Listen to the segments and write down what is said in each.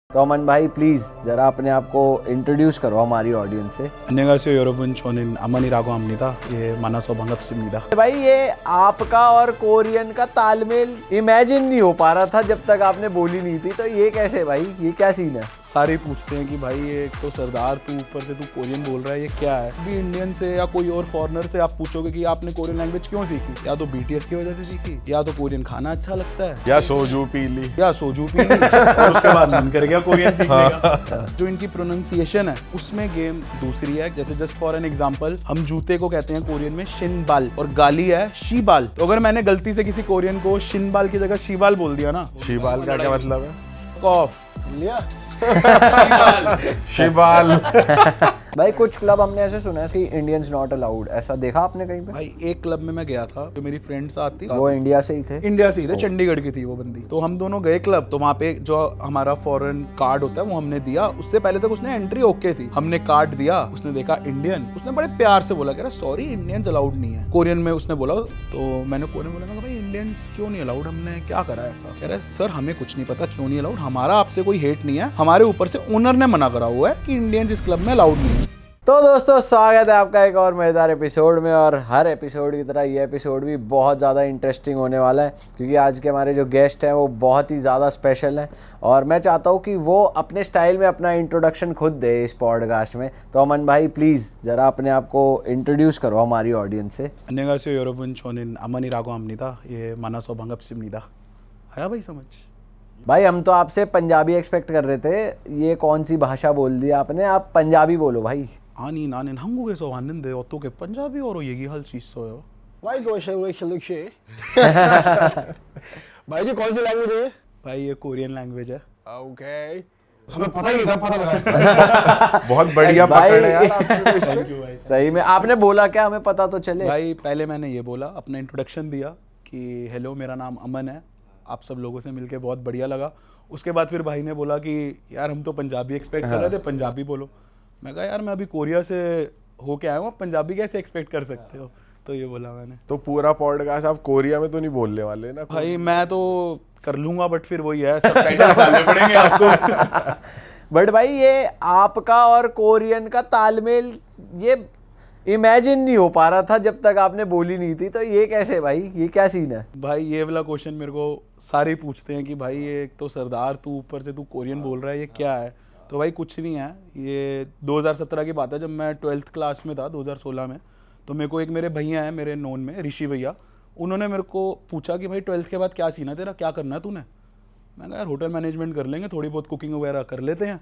तो अमन भाई प्लीज़ ज़रा अपने आप को इंट्रोड्यूस करो हमारी ऑडियंस से। 안녕하세요 여러분, 저는 아만이라고 합니다. 예, 만나서 반갑습니다. भाई ये आपका और कोरियन का तालमेल इमेजिन नहीं हो पा रहा था जब तक आपने बोली नहीं थी, तो ये कैसे भाई, ये क्या सीन है? सारे पूछते हैं कि भाई ये तो सरदार तू ऊपर से तू कोरियन बोल रहा है, ये क्या है? भी इंडियन से या कोई और फॉरेनर से आप पूछोगे कि आपने कोरियन लैंग्वेज क्यों सीखी, या तो बीटीएस की वजह से सीखी, या तो कोरियन खाना अच्छा लगता है, या सोजू पी ली, और उसके बाद मन कर गया कोरियन सीखने का। जो इनकी प्रोनाउंसिएशन है उसमें गेम दूसरी है। जैसे जस्ट फॉर एन एग्जांपल, हम जूते को कहते हैं कोरियन में शिनबाल और गाली है शीबाल। तो अगर मैंने गलती से किसी कोरियन को शिनबाल की जगह शीबाल बोल दिया ना, शिबाल का क्या मतलब है? कॉफ लिया शिबाल। भाई कुछ क्लब हमने ऐसे सुना है कि इंडियंस नॉट अलाउड, ऐसा देखा आपने कहीं पे? भाई एक क्लब में मैं गया था, जो मेरी फ्रेंड साथ थी, वो इंडिया से ही थे? इंडिया से ही थे, चंडीगढ़ की थी वो बंदी। तो हम दोनों गए क्लब, तो वहाँ पे जो हमारा फॉरेन कार्ड होता है वो हमने दिया। उससे पहले तक उसने एंट्री ओके थी, हमने कार्ड दिया, उसने देखा इंडियन, उसने बड़े प्यार से बोला, कह रहा सॉरी इंडियंस अलाउड नहीं है, कोरियन में उसने बोला। तो मैंने कोरियन बोला, भाई इंडियंस क्यों नहीं अलाउड, हमने क्या करा ऐसा? कह रहा सर हमें कुछ नहीं पता क्यों नहीं अलाउड, हमारा आपसे कोई हेट नहीं है, हमारे ऊपर से ओनर ने मना करा हुआ है कि इंडियंस इस क्लब में अलाउड नहीं है। तो दोस्तों स्वागत है आपका एक और मज़ेदार एपिसोड में, और हर एपिसोड की तरह ये एपिसोड भी बहुत ज़्यादा इंटरेस्टिंग होने वाला है, क्योंकि आज के हमारे जो गेस्ट हैं वो बहुत ही ज़्यादा स्पेशल हैं, और मैं चाहता हूँ कि वो अपने स्टाइल में अपना इंट्रोडक्शन खुद दे इस पॉडकास्ट में। तो अमन भाई प्लीज़ ज़रा अपने आप को इंट्रोड्यूस करो हमारी ऑडियंस से। 안녕하세요 여러분, 저는 아만이라고 합니다. 예, 만나서 반갑습니다. आया भाई समझ? भाई हम तो आपसे पंजाबी एक्सपेक्ट कर रहे थे, ये कौन सी भाषा बोल दी आपने? आप पंजाबी बोलो भाई। 아니 나는 한국에서 왔는데 어떻게 पंजाबी어로 얘기할 수 있어요? भाई भाई जी कौन सी लैंग्वेज है? भाई ये कोरियन लैंग्वेज है। ओके, हमें पता ही नहीं था, पता लगा। बहुत बढ़िया भाई, पकड़ है यार आपकी तो थैंक यू भाई। सही में आपने बोला क्या, हमें पता तो चले। भाई पहले मैंने ये बोला, अपना इंट्रोडक्शन दिया कि हेलो मेरा नाम अमन है, आप सब लोगों से मिलके बहुत बढ़िया लगा। उसके बाद फिर भाई ने बोला कि यार हम तो पंजाबी एक्सपेक्ट कर रहे थे, पंजाबी बोलो। मैं कहा यार मैं अभी कोरिया से होके आया हूँ, पंजाबी कैसे एक्सपेक्ट कर सकते हो? तो ये बोला मैंने। तो पूरा पॉडकास्ट आप कोरिया में तो नहीं बोलने वाले ना? भाई मैं तो कर लूंगा, बट फिर वही है, सबटाइटल डालने पड़ेंगे आपको। बट भाई ये आपका और कोरियन का तालमेल ये इमेजिन नहीं हो पा रहा था जब तक आपने बोली नहीं थी, तो ये कैसे भाई, ये क्या सीन है? भाई ये वाला क्वेश्चन मेरे को सारे पूछते हैं कि भाई ये एक तो सरदार तू ऊपर से तू कोरियन बोल रहा है, ये क्या है? तो भाई कुछ नहीं है, ये 2017 की बात है, जब मैं 12th क्लास में था 2016 में। तो मेरे को एक मेरे भैया हैं मेरे नोन में, ऋषि भैया, उन्होंने मेरे को पूछा कि भाई 12th के बाद क्या सीन है तेरा, क्या करना है तूने? मैंने कहा यार होटल मैनेजमेंट कर लेंगे, थोड़ी बहुत कुकिंग वगैरह कर लेते हैं।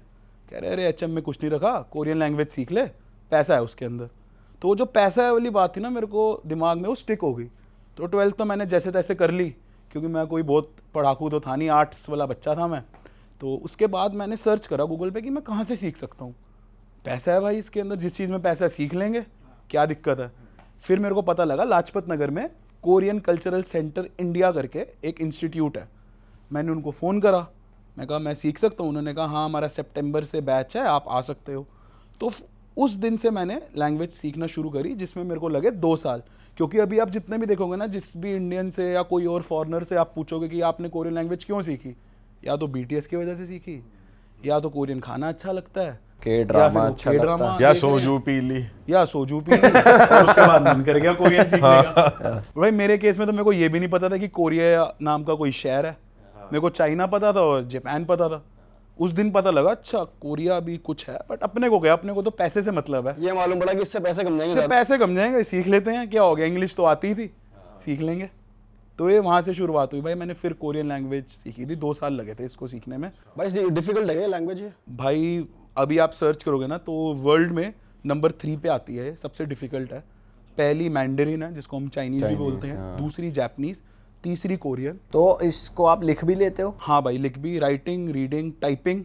कह रहे अरे HM में कुछ नहीं रखा, कोरियन लैंग्वेज सीख ले, पैसा है उसके अंदर। तो जो पैसा है वाली बात थी ना, मेरे को दिमाग में वो स्टिक हो गई। तो 12th तो मैंने जैसे तैसे कर ली, क्योंकि मैं कोई बहुत पढ़ाकू तो था नहीं, आर्ट्स वाला बच्चा था मैं। तो उसके बाद मैंने सर्च करा गूगल पे कि मैं कहाँ से सीख सकता हूँ, पैसा है भाई इसके अंदर, जिस चीज़ में पैसा है सीख लेंगे, क्या दिक्कत है? फिर मेरे को पता लगा लाजपत नगर में कोरियन कल्चरल सेंटर इंडिया करके एक इंस्टीट्यूट है। मैंने उनको फ़ोन करा, मैं कहा मैं सीख सकता हूँ? उन्होंने कहा हाँ हमारा सितंबर से बैच है, आप आ सकते हो। तो उस दिन से मैंने लैंग्वेज सीखना शुरू करी, जिसमें मेरे को लगे 2 साल। क्योंकि अभी आप जितने भी देखोगे ना, जिस भी इंडियन से या कोई और फॉरेनर से आप पूछोगे कि आपने कोरियन लैंग्वेज क्यों सीखी, या तो बीटीएस की वजह से सीखी, या तो कोरियन खाना अच्छा लगता है, के ड्रामा अच्छा लगता है, या सोजू पी ली, या सोजू पी ली, और उसके बाद मन कर गया कोरियन सीखने का। भाई मेरे केस में तो मेरे को ये भी नहीं पता था कि कोरिया नाम का कोई शहर है। मेरे को चाइना पता था और जापान पता था। उस दिन पता लगा अच्छा कोरिया भी कुछ है, बट अपने को क्या, अपने को तो पैसे से मतलब है। ये मालूम पड़ा कि इससे पैसे कम जाएंगे, इससे पैसे कम जाएंगे, सीख लेते हैं, क्या हो गया, इंग्लिश तो आती ही थी, सीख लेंगे। तो ये वहाँ से शुरुआत हुई भाई। मैंने फिर कोरियन लैंग्वेज सीखी थी, 2 साल लगे थे इसको सीखने में। भाई डिफिकल्ट है ये लैंग्वेज? भाई अभी आप सर्च करोगे ना तो वर्ल्ड में नंबर 3 पे आती है, सबसे डिफिकल्ट है। पहली मैंडरिन है, जिसको हम चाइनीज भी बोलते हैं, दूसरी जापानीज, तीसरी कोरियन। तो इसको आप लिख भी लेते हो? हाँ भाई लिख भी, राइटिंग, रीडिंग, टाइपिंग,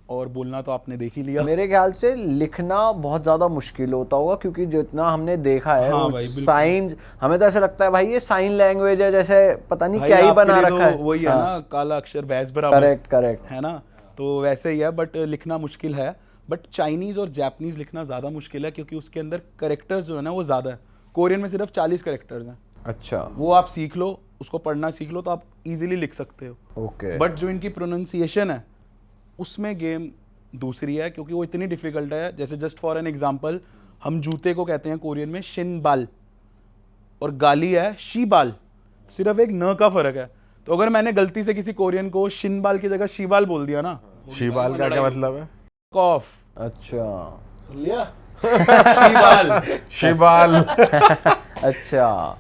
और बोलना तो आपने देख ही लिया। मेरे ख्याल से लिखना बहुत ज़्यादा मुश्किल होता होगा, क्योंकि जितना हमने देखा है हाँ वो साइंस, हमें तो ऐसा लगता है भाई ये साइन लैंग्वेज है, जैसे पता नहीं क्या ही आपके बना लिए रखा है। वही है ना, काला अक्षर भैंस बराबर। करेक्ट करेक्ट है ना, तो वैसे ही है, बट लिखना मुश्किल है। बट चाइनीज़ और जापानीज़ लिखना ज़्यादा मुश्किल है, क्योंकि उसके अंदर करेक्टर्स जो है ना वो ज़्यादा है। कोरियन में सिर्फ 40 करेक्टर्स हैं। अच्छा, वो आप सीख लो, उसको पढ़ना सीख लो, तो आप इजीली लिख सकते हो। ओके। बट जो इनकी प्रोनाउंसिएशन है उसमें गेम दूसरी है क्योंकि वो इतनी डिफिकल्ट है। जैसे जस्ट फॉर एन एग्जांपल, हम जूते को कहते हैं कोरियन में शिन बाल और गाली है शी बाल, सिर्फ एक न का फर्क है। तो अगर मैंने गलती से किसी कोरियन को शिन बाल की जगह शीबाल बोल दिया ना, शिबाल का क्या मतलब है? कॉफ अच्छा लिया शीबाल। शिबाल। अच्छा,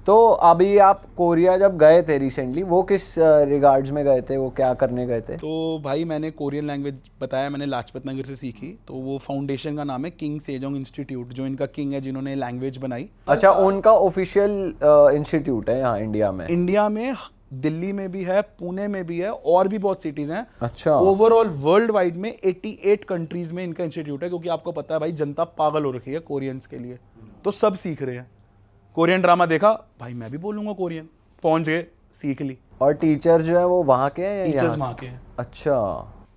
तो अभी आप कोरिया जब गए थे रिसेंटली, वो किस रिगार्ड्स में गए थे, वो क्या करने गए थे? तो भाई मैंने कोरियन लैंग्वेज बताया, मैंने लाजपत नगर से सीखी। तो वो फाउंडेशन का नाम है किंग सेजोंग इंस्टीट्यूट, जो इनका किंग है जिन्होंने लैंग्वेज बनाई। अच्छा, उनका ऑफिशियल इंस्टीट्यूट है यहाँ इंडिया में? इंडिया में दिल्ली में भी है, पुणे में भी है, और भी बहुत सिटीज हैं। अच्छा। ओवरऑल वर्ल्ड वाइड में 88 कंट्रीज में इनका इंस्टीट्यूट है, क्योंकि आपको पता है भाई जनता पागल हो रखी है कोरियंस के लिए, तो सब सीख रहे हैं। कोरियन ड्रामा देखा, भाई मैं भी बोलूंगा कोरियन, पहुंच गए, सीख ली। और टीचर्स जो है वो वहाँ के हैं या टीचर्स यहाँ? वहाँ के हैं। अच्छा।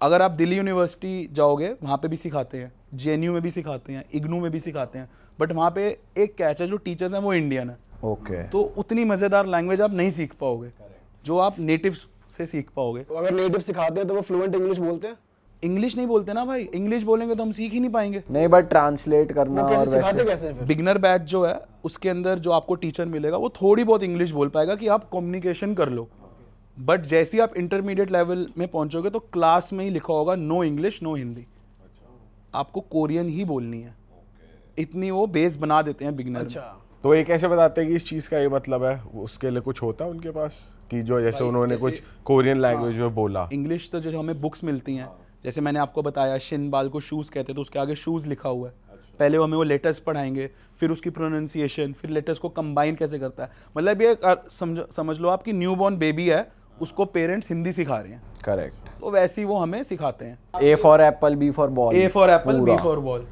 अगर आप दिल्ली यूनिवर्सिटी जाओगे, वहाँ पे भी सिखाते हैं, जेएनयू में भी सिखाते हैं, इग्नू में भी सिखाते हैं, बट वहाँ पे एक कैच है, जो टीचर्स हैं वो इंडियन है। ओके। तो उतनी मज़ेदार लैंग्वेज आप नहीं सीख पाओगे जो आप नेटिव से सीख पाओगे। तो अगर नेटिव सिखाते हैं तो वो फ्लुएंट इंग्लिश बोलते हैं? इंग्लिश नहीं बोलते ना भाई, इंग्लिश बोलेंगे तो हम सीख ही नहीं पाएंगे। नहीं, बट ट्रांसलेट करना वो और कैसे सिखाते वैसे कैसे हैं फिर? बिगनर बैच जो है उसके अंदर जो आपको टीचर मिलेगा वो थोड़ी बहुत इंग्लिश बोल पाएगा कि आप कम्युनिकेशन कर लो, बट जैसे ही आप इंटरमीडिएट लेवल में पहुंचोगे तो क्लास में ही लिखा होगा नो इंग्लिश नो हिंदी, आपको कोरियन ही बोलनी है। इतनी वो बेस बना देते हैं बिगनर में। अच्छा, तो ये कैसे बताते हैं कि इस चीज का ये मतलब है? उसके लिए कुछ होता है उनके पास कि जो जैसे उन्होंने कुछ कोरियन लैंग्वेज में बोला? इंग्लिश तो जो हमें बुक्स मिलती हैं, जैसे मैंने आपको बताया शिन बाल को शूज़ कहते हैं, तो उसके आगे शूज़ लिखा हुआ है। पहले वो हमें वो लेटर्स पढ़ाएंगे, फिर उसकी प्रोनाउंसिएशन, फिर लेटर्स को कंबाइन कैसे करता है। मतलब ये समझ लो आपकी न्यू बॉर्न बेबी है, उसको पेरेंट्स हिंदी सिखा रहे हैं, करेक्ट। तो वैसे ही वो हमें सिखाते हैं। A for apple, B for ball. A for apple, B for ball,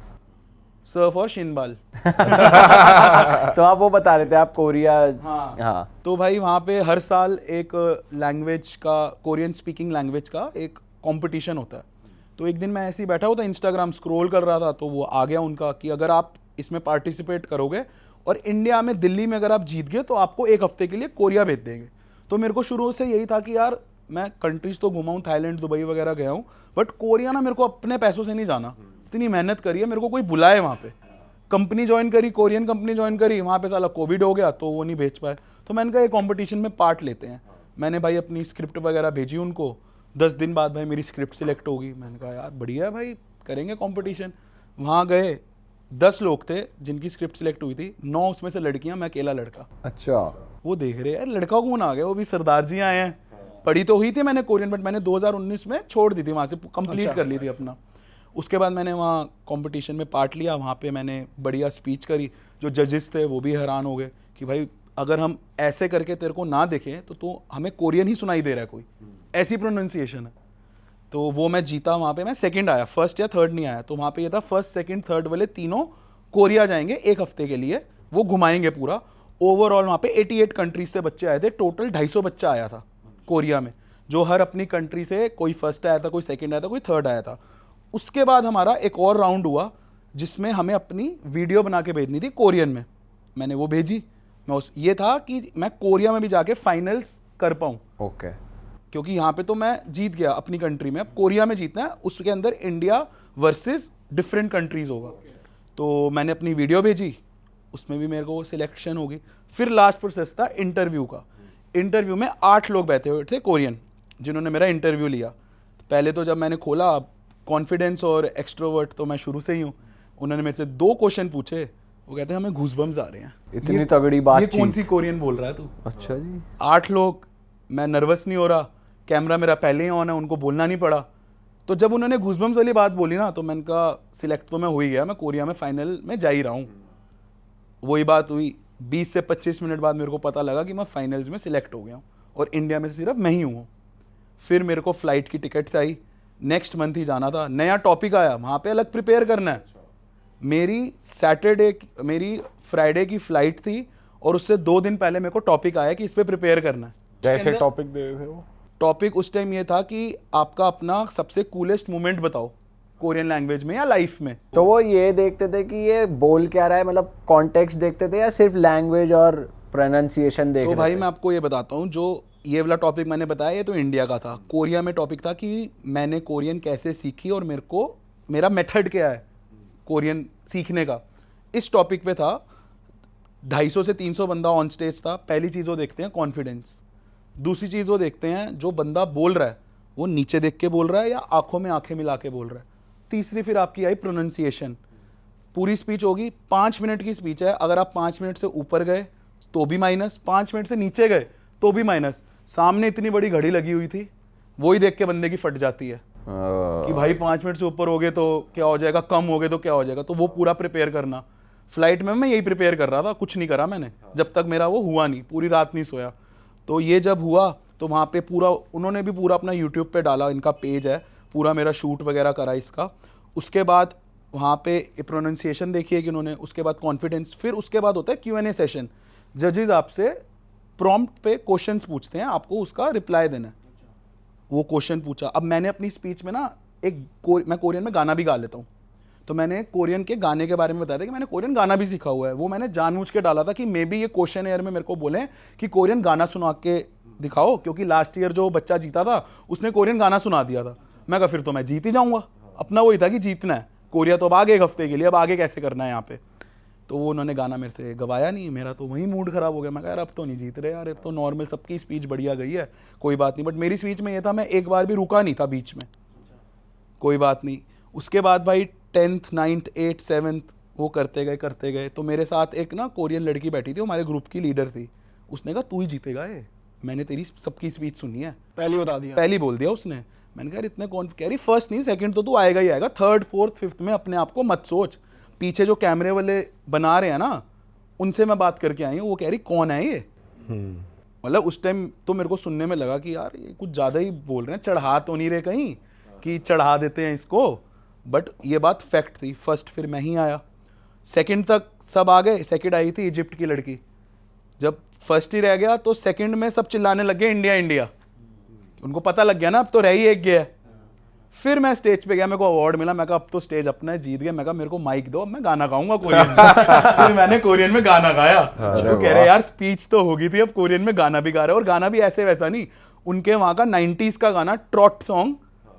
स फॉर शिन बाल। तो आप वो बता रहे थे, आप कोरिया। हाँ। हाँ। तो भाई वहाँ पे हर साल एक लैंग्वेज का, कोरियन स्पीकिंग लैंग्वेज का एक कंपटीशन होता है। तो एक दिन मैं ऐसे ही बैठा हुआ था, इंस्टाग्राम स्क्रॉल कर रहा था, तो वो आ गया उनका कि अगर आप इसमें पार्टिसिपेट करोगे और इंडिया में, दिल्ली में अगर आप जीत गए तो आपको एक हफ्ते के लिए कोरिया भेज देंगे। तो मेरे को शुरू से यही था कि यार मैं कंट्रीज तो घुमा हूँ, थाईलैंड दुबई वगैरह गया हूँ, बट कोरिया ना मेरे को अपने पैसों से नहीं जाना। इतनी मेहनत करी है, मेरे को कोई बुलाए वहाँ पे, कंपनी ज्वाइन करी, कोरियन कंपनी ज्वाइन करी, वहाँ पे साला कोविड हो गया तो वो नहीं भेज पाए। तो मैंने कहा ये कंपटीशन में पार्ट लेते हैं। मैंने भाई अपनी स्क्रिप्ट वगैरह भेजी उनको, 10 दिन बाद भाई मेरी स्क्रिप्ट सिलेक्ट होगी। मैंने कहा यार बढ़िया है भाई, करेंगे कंपटीशन। वहाँ गए, 10 लोग थे जिनकी स्क्रिप्ट सिलेक्ट हुई थी, 9 उसमें से लड़कियाँ, मैं अकेला लड़का। अच्छा। वो देख रहे यार लड़का कौन आ गया, वो भी सरदार जी आए हैं। पढ़ी तो हुई थी मैंने कोरियन, बट मैंने 2019 में छोड़ दी थी, वहाँ से कंप्लीट कर ली थी अपना। उसके बाद मैंने वहाँ कंपटीशन में पार्ट लिया, वहाँ पे मैंने बढ़िया स्पीच करी। जो जजेस थे वो भी हैरान हो गए कि भाई अगर हम ऐसे करके तेरे को ना देखें तो तू हमें कोरियन ही सुनाई दे रहा है, कोई ऐसी प्रोनाउंसिएशन है। तो वो मैं जीता वहाँ पे, मैं सेकंड आया, फर्स्ट या थर्ड नहीं आया। तो वहाँ पे ये था फर्स्ट सेकंड थर्ड वाले तीनों कोरिया जाएंगे एक हफ्ते के लिए, वो घुमाएंगे पूरा। ओवरऑल वहाँ पे 88 कंट्रीज से बच्चे आए थे, टोटल 250 बच्चा आया था कोरिया में, जो हर अपनी कंट्री से, कोई फर्स्ट आया था, कोई सेकंड आया था, कोई थर्ड आया था। उसके बाद हमारा एक और राउंड हुआ जिसमें हमें अपनी वीडियो बना के भेजनी थी कोरियन में। मैंने वो भेजी। ये था कि मैं कोरिया में भी जाके फाइनल्स कर पाऊँ। ओके। क्योंकि यहाँ पे तो मैं जीत गया अपनी कंट्री में, अब कोरिया में जीतना है, उसके अंदर इंडिया वर्सेस डिफरेंट कंट्रीज होगा। तो मैंने अपनी वीडियो भेजी, उसमें भी मेरे को सिलेक्शन होगी। फिर लास्ट प्रोसेस था इंटरव्यू का। इंटरव्यू में 8 लोग बैठे हुए थे कोरियन, जिन्होंने मेरा इंटरव्यू लिया। पहले तो जब मैंने खोला, कॉन्फिडेंस और एक्सट्रोवर्ट तो मैं शुरू से ही हूँ, उन्होंने मेरे से 2 क्वेश्चन पूछे। वो कहते हैं हमें घूसबम्स आ रहे हैं, इतनी तगड़ी बात। ये कौन सी कोरियन बोल रहा है तू? अच्छा जी। 8 लोग, मैं नर्वस नहीं हो रहा, कैमरा मेरा पहले ही ऑन है, उनको बोलना नहीं पड़ा। तो जब उन्होंने घूसबम्स वाली बात बोली ना, तो मैंने कहा सिलेक्ट तो मैं हो ही गया, मैं कोरिया में फाइनल में जा ही रहा हूँ। वही बात हुई, 20 से 25 मिनट बाद मेरे को पता लगा कि मैं फाइनल्स में सिलेक्ट हो गया हूँ और इंडिया में से सिर्फ मैं ही हूँ। फिर मेरे को फ्लाइट की टिकट्स आई, नेक्स्ट मंथ ही जाना था। नया टॉपिक आया, वहाँ पे अलग प्रिपेयर करना है। मेरी फ्राइडे की फ्लाइट थी और उससे 2 दिन पहले मेरे को टॉपिक आया कि इस पे प्रिपेयर करना है। जैसे टॉपिक दे रहे थे वो? टॉपिक उस टाइम ये था कि आपका अपना सबसे कूलेस्ट मोमेंट बताओ कोरियन लैंग्वेज में या लाइफ में। तो वो ये देखते थे कि ये बोल क्या रहा है, मतलब कॉन्टेक्स्ट देखते थे या सिर्फ लैंग्वेज और प्रोनाउंसिएशन देख तो रहे भाई थे? मैं आपको ये बताता हूँ, जो ये वाला टॉपिक मैंने बताया, ये तो इंडिया का था। कोरिया में टॉपिक था कि मैंने कोरियन कैसे सीखी और मेरे को मेरा मेथड क्या है कोरियन सीखने का। इस टॉपिक पे था, 250 से 300 बंदा ऑन स्टेज था। पहली चीज़ वो देखते हैं कॉन्फिडेंस, दूसरी चीज़ वो देखते हैं जो बंदा बोल रहा है वो नीचे देख के बोल रहा है या आंखों में आंखें मिला के बोल रहा है, तीसरी फिर आपकी आई प्रोनाउंसिएशन। पूरी स्पीच होगी, 5 मिनट की स्पीच है, अगर आप 5 मिनट से ऊपर गए तो भी माइनस, 5 मिनट से नीचे गए तो भी माइनस। सामने इतनी बड़ी घड़ी लगी हुई थी, वो ही देख के बंदे की फट जाती है कि भाई 5 मिनट से ऊपर हो गए तो क्या हो जाएगा, कम हो गए तो क्या हो जाएगा। तो वो पूरा प्रिपेयर करना। फ्लाइट में मैं यही प्रिपेयर कर रहा था, कुछ नहीं करा मैंने जब तक मेरा वो हुआ नहीं, पूरी रात नहीं सोया। तो ये जब हुआ तो वहाँ पे पूरा उन्होंने भी पूरा अपना यूट्यूब पे डाला, इनका पेज है, पूरा मेरा शूट वगैरह करा इसका। उसके बाद वहाँ पे प्रोनाउंसिएशन देखी है कि उन्होंने, उसके बाद कॉन्फिडेंस, फिर उसके बाद होता है Q&A सेशन। जजेस आपसे प्रॉम्प्ट पे क्वेश्चंस पूछते हैं, आपको उसका रिप्लाई देना है। वो क्वेश्चन पूछा। अब मैंने अपनी स्पीच में ना मैं कोरियन में गाना भी गा लेता हूँ, तो मैंने कोरियन के गाने के बारे में बताया था कि मैंने कोरियन गाना भी सीखा हुआ है। वो मैंने जानबूझ के डाला था कि मे बी ये क्वेश्चन एयर में मेरे को बोलें कि कोरियन गाना सुना के दिखाओ, क्योंकि लास्ट ईयर जो बच्चा जीता था उसने कोरियन गाना सुना दिया था। मैं कहा फिर तो मैं जीत ही जाऊँगा, अपना वही था कि जीतना है। कोरिया तो अब आगे एक हफ्ते के लिए, अब आगे कैसे करना है यहाँ पे। तो वो उन्होंने गाना मेरे से गवाया नहीं, मेरा तो वही मूड खराब हो गया। मैं कहा यार अब तो नहीं जीत रहे यार, अब तो नॉर्मल सबकी स्पीच बढ़िया गई है, कोई बात नहीं। बट मेरी स्पीच में ये था, मैं एक बार भी रुका नहीं था बीच में, कोई बात नहीं। उसके बाद भाई 10th 9th 8th 7th वो करते गए। तो मेरे साथ एक ना कोरियन लड़की बैठी थी, वो हमारे ग्रुप की लीडर थी। उसने कहा तू ही जीतेगा ये, मैंने तेरी सबकी स्पीच सुनी है। पहली बता दिया, पहली बोल दिया उसने। मैंने कहा यार इतने कौन, कह रही फर्स्ट नहीं सेकंड तो तू आएगा ही आएगा, 3rd 4th 5th में अपने आप को मत सोच। पीछे जो कैमरे वाले बना रहे हैं ना, उनसे मैं बात करके आई हूँ। वो कह रही कौन है ये, मतलब उस टाइम तो मेरे को सुनने में लगा कि यार ये कुछ ज़्यादा ही बोल रहे हैं, चढ़ा तो नहीं रहे कहीं कि चढ़ा देते हैं इसको। बट ये बात फैक्ट थी। फर्स्ट फिर मैं ही आया, सेकंड तक सब आ गए। सेकंड आई थी इजिप्ट की लड़की। जब फर्स्ट ही रह गया तो सेकंड में सब चिल्लाने लग गए इंडिया इंडिया, उनको पता लग गया ना अब तो रह ही एक गया है। फिर मैं स्टेज पे गया, मेरे को अवार्ड मिला। मैं कहा अब तो स्टेज अपना है, जीत गया। मैं कहा मेरे को माइक दो, अब मैं गाना गाऊंगा कोरियन में। फिर मैंने कोरियन में गाना गाया। वो कह रहे यार स्पीच तो होगी थी, अब कोरियन में गाना भी गा रहे। और गाना भी ऐसे वैसा नहीं, उनके वहाँ का 90s का गाना, ट्रॉट सॉन्ग,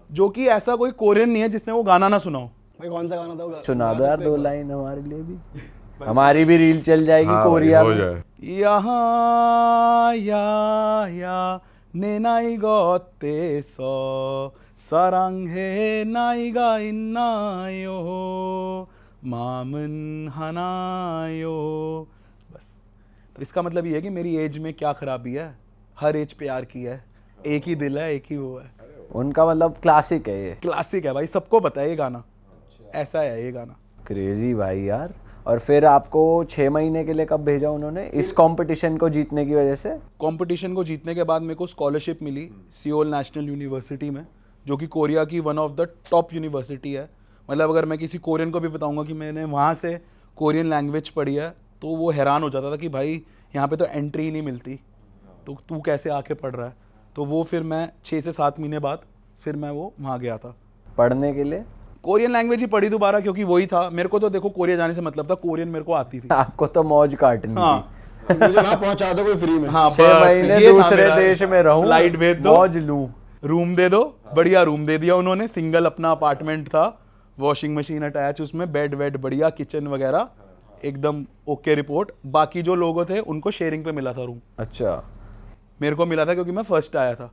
जो कि ऐसा कोई कोरियन नहीं है जिसने वो गाना ना सुना हो। भाई कौन सा गाना था वो? सुना दो यार 2 लाइन हमारे लिए भी, हमारी भी रील चल जाएगी कोरिया हो में। जाए। यहाँ या ने नाई गोते सो 사랑해 나이가 있나요 마음은 하나요। बस। तो इसका मतलब ये है कि मेरी एज में क्या खराबी है, हर एज प्यार की है, एक ही दिल है, एक ही वो है। उनका मतलब क्लासिक है ये, क्लासिक है भाई, सबको पता है ये गाना, ऐसा है ये गाना। क्रेजी भाई यार। और फिर आपको 6 महीने के लिए कब भेजा उन्होंने इस कंपटीशन को जीतने की वजह से? कंपटीशन को जीतने के बाद मेरे को स्कॉलरशिप मिली सियोल नेशनल यूनिवर्सिटी में, जो कि कोरिया की one of the top university है। मतलब अगर मैं किसी कोरियन को भी बताऊंगा कि मैंने वहाँ से कोरियन लैंग्वेज पढ़ी है, तो वो हैरान हो जाता था कि भाई यहाँ पे तो एंट्री ही नहीं मिलती, तो तू कैसे आके पढ़ रहा है। तो वो फिर मैं 6 से 7 महीने बाद फिर मैं वो वहाँ गया था पढ़ने के लिए। कोरियन लैंग्वेज ही पढ़ी दोबारा, क्योंकि वही था मेरे को। तो देखो कोरिया जाने से मतलब था, कोरियन मेरे को आती थी। आपको तो मौज काटनी हाँ थी। मुझे वहाँ पहुंचा दो कोई फ्री में। हाँ, 6 बस महीने ये था दूसरे मेरा। देश में रहूं, फ्लाइट भेज दो, मौज लूं, रूम दे दो, बढ़िया रूम दे दिया उन्होंने। सिंगल अपना अपार्टमेंट था, वॉशिंग मशीन अटैच, उसमें बेड वेड बढ़िया, किचन वगैरह एकदम ओके रिपोर्ट। बाकी जो लोग थे उनको शेयरिंग पे मिला था रूम। अच्छा, मेरे को मिला था क्योंकि मैं फर्स्ट आया था।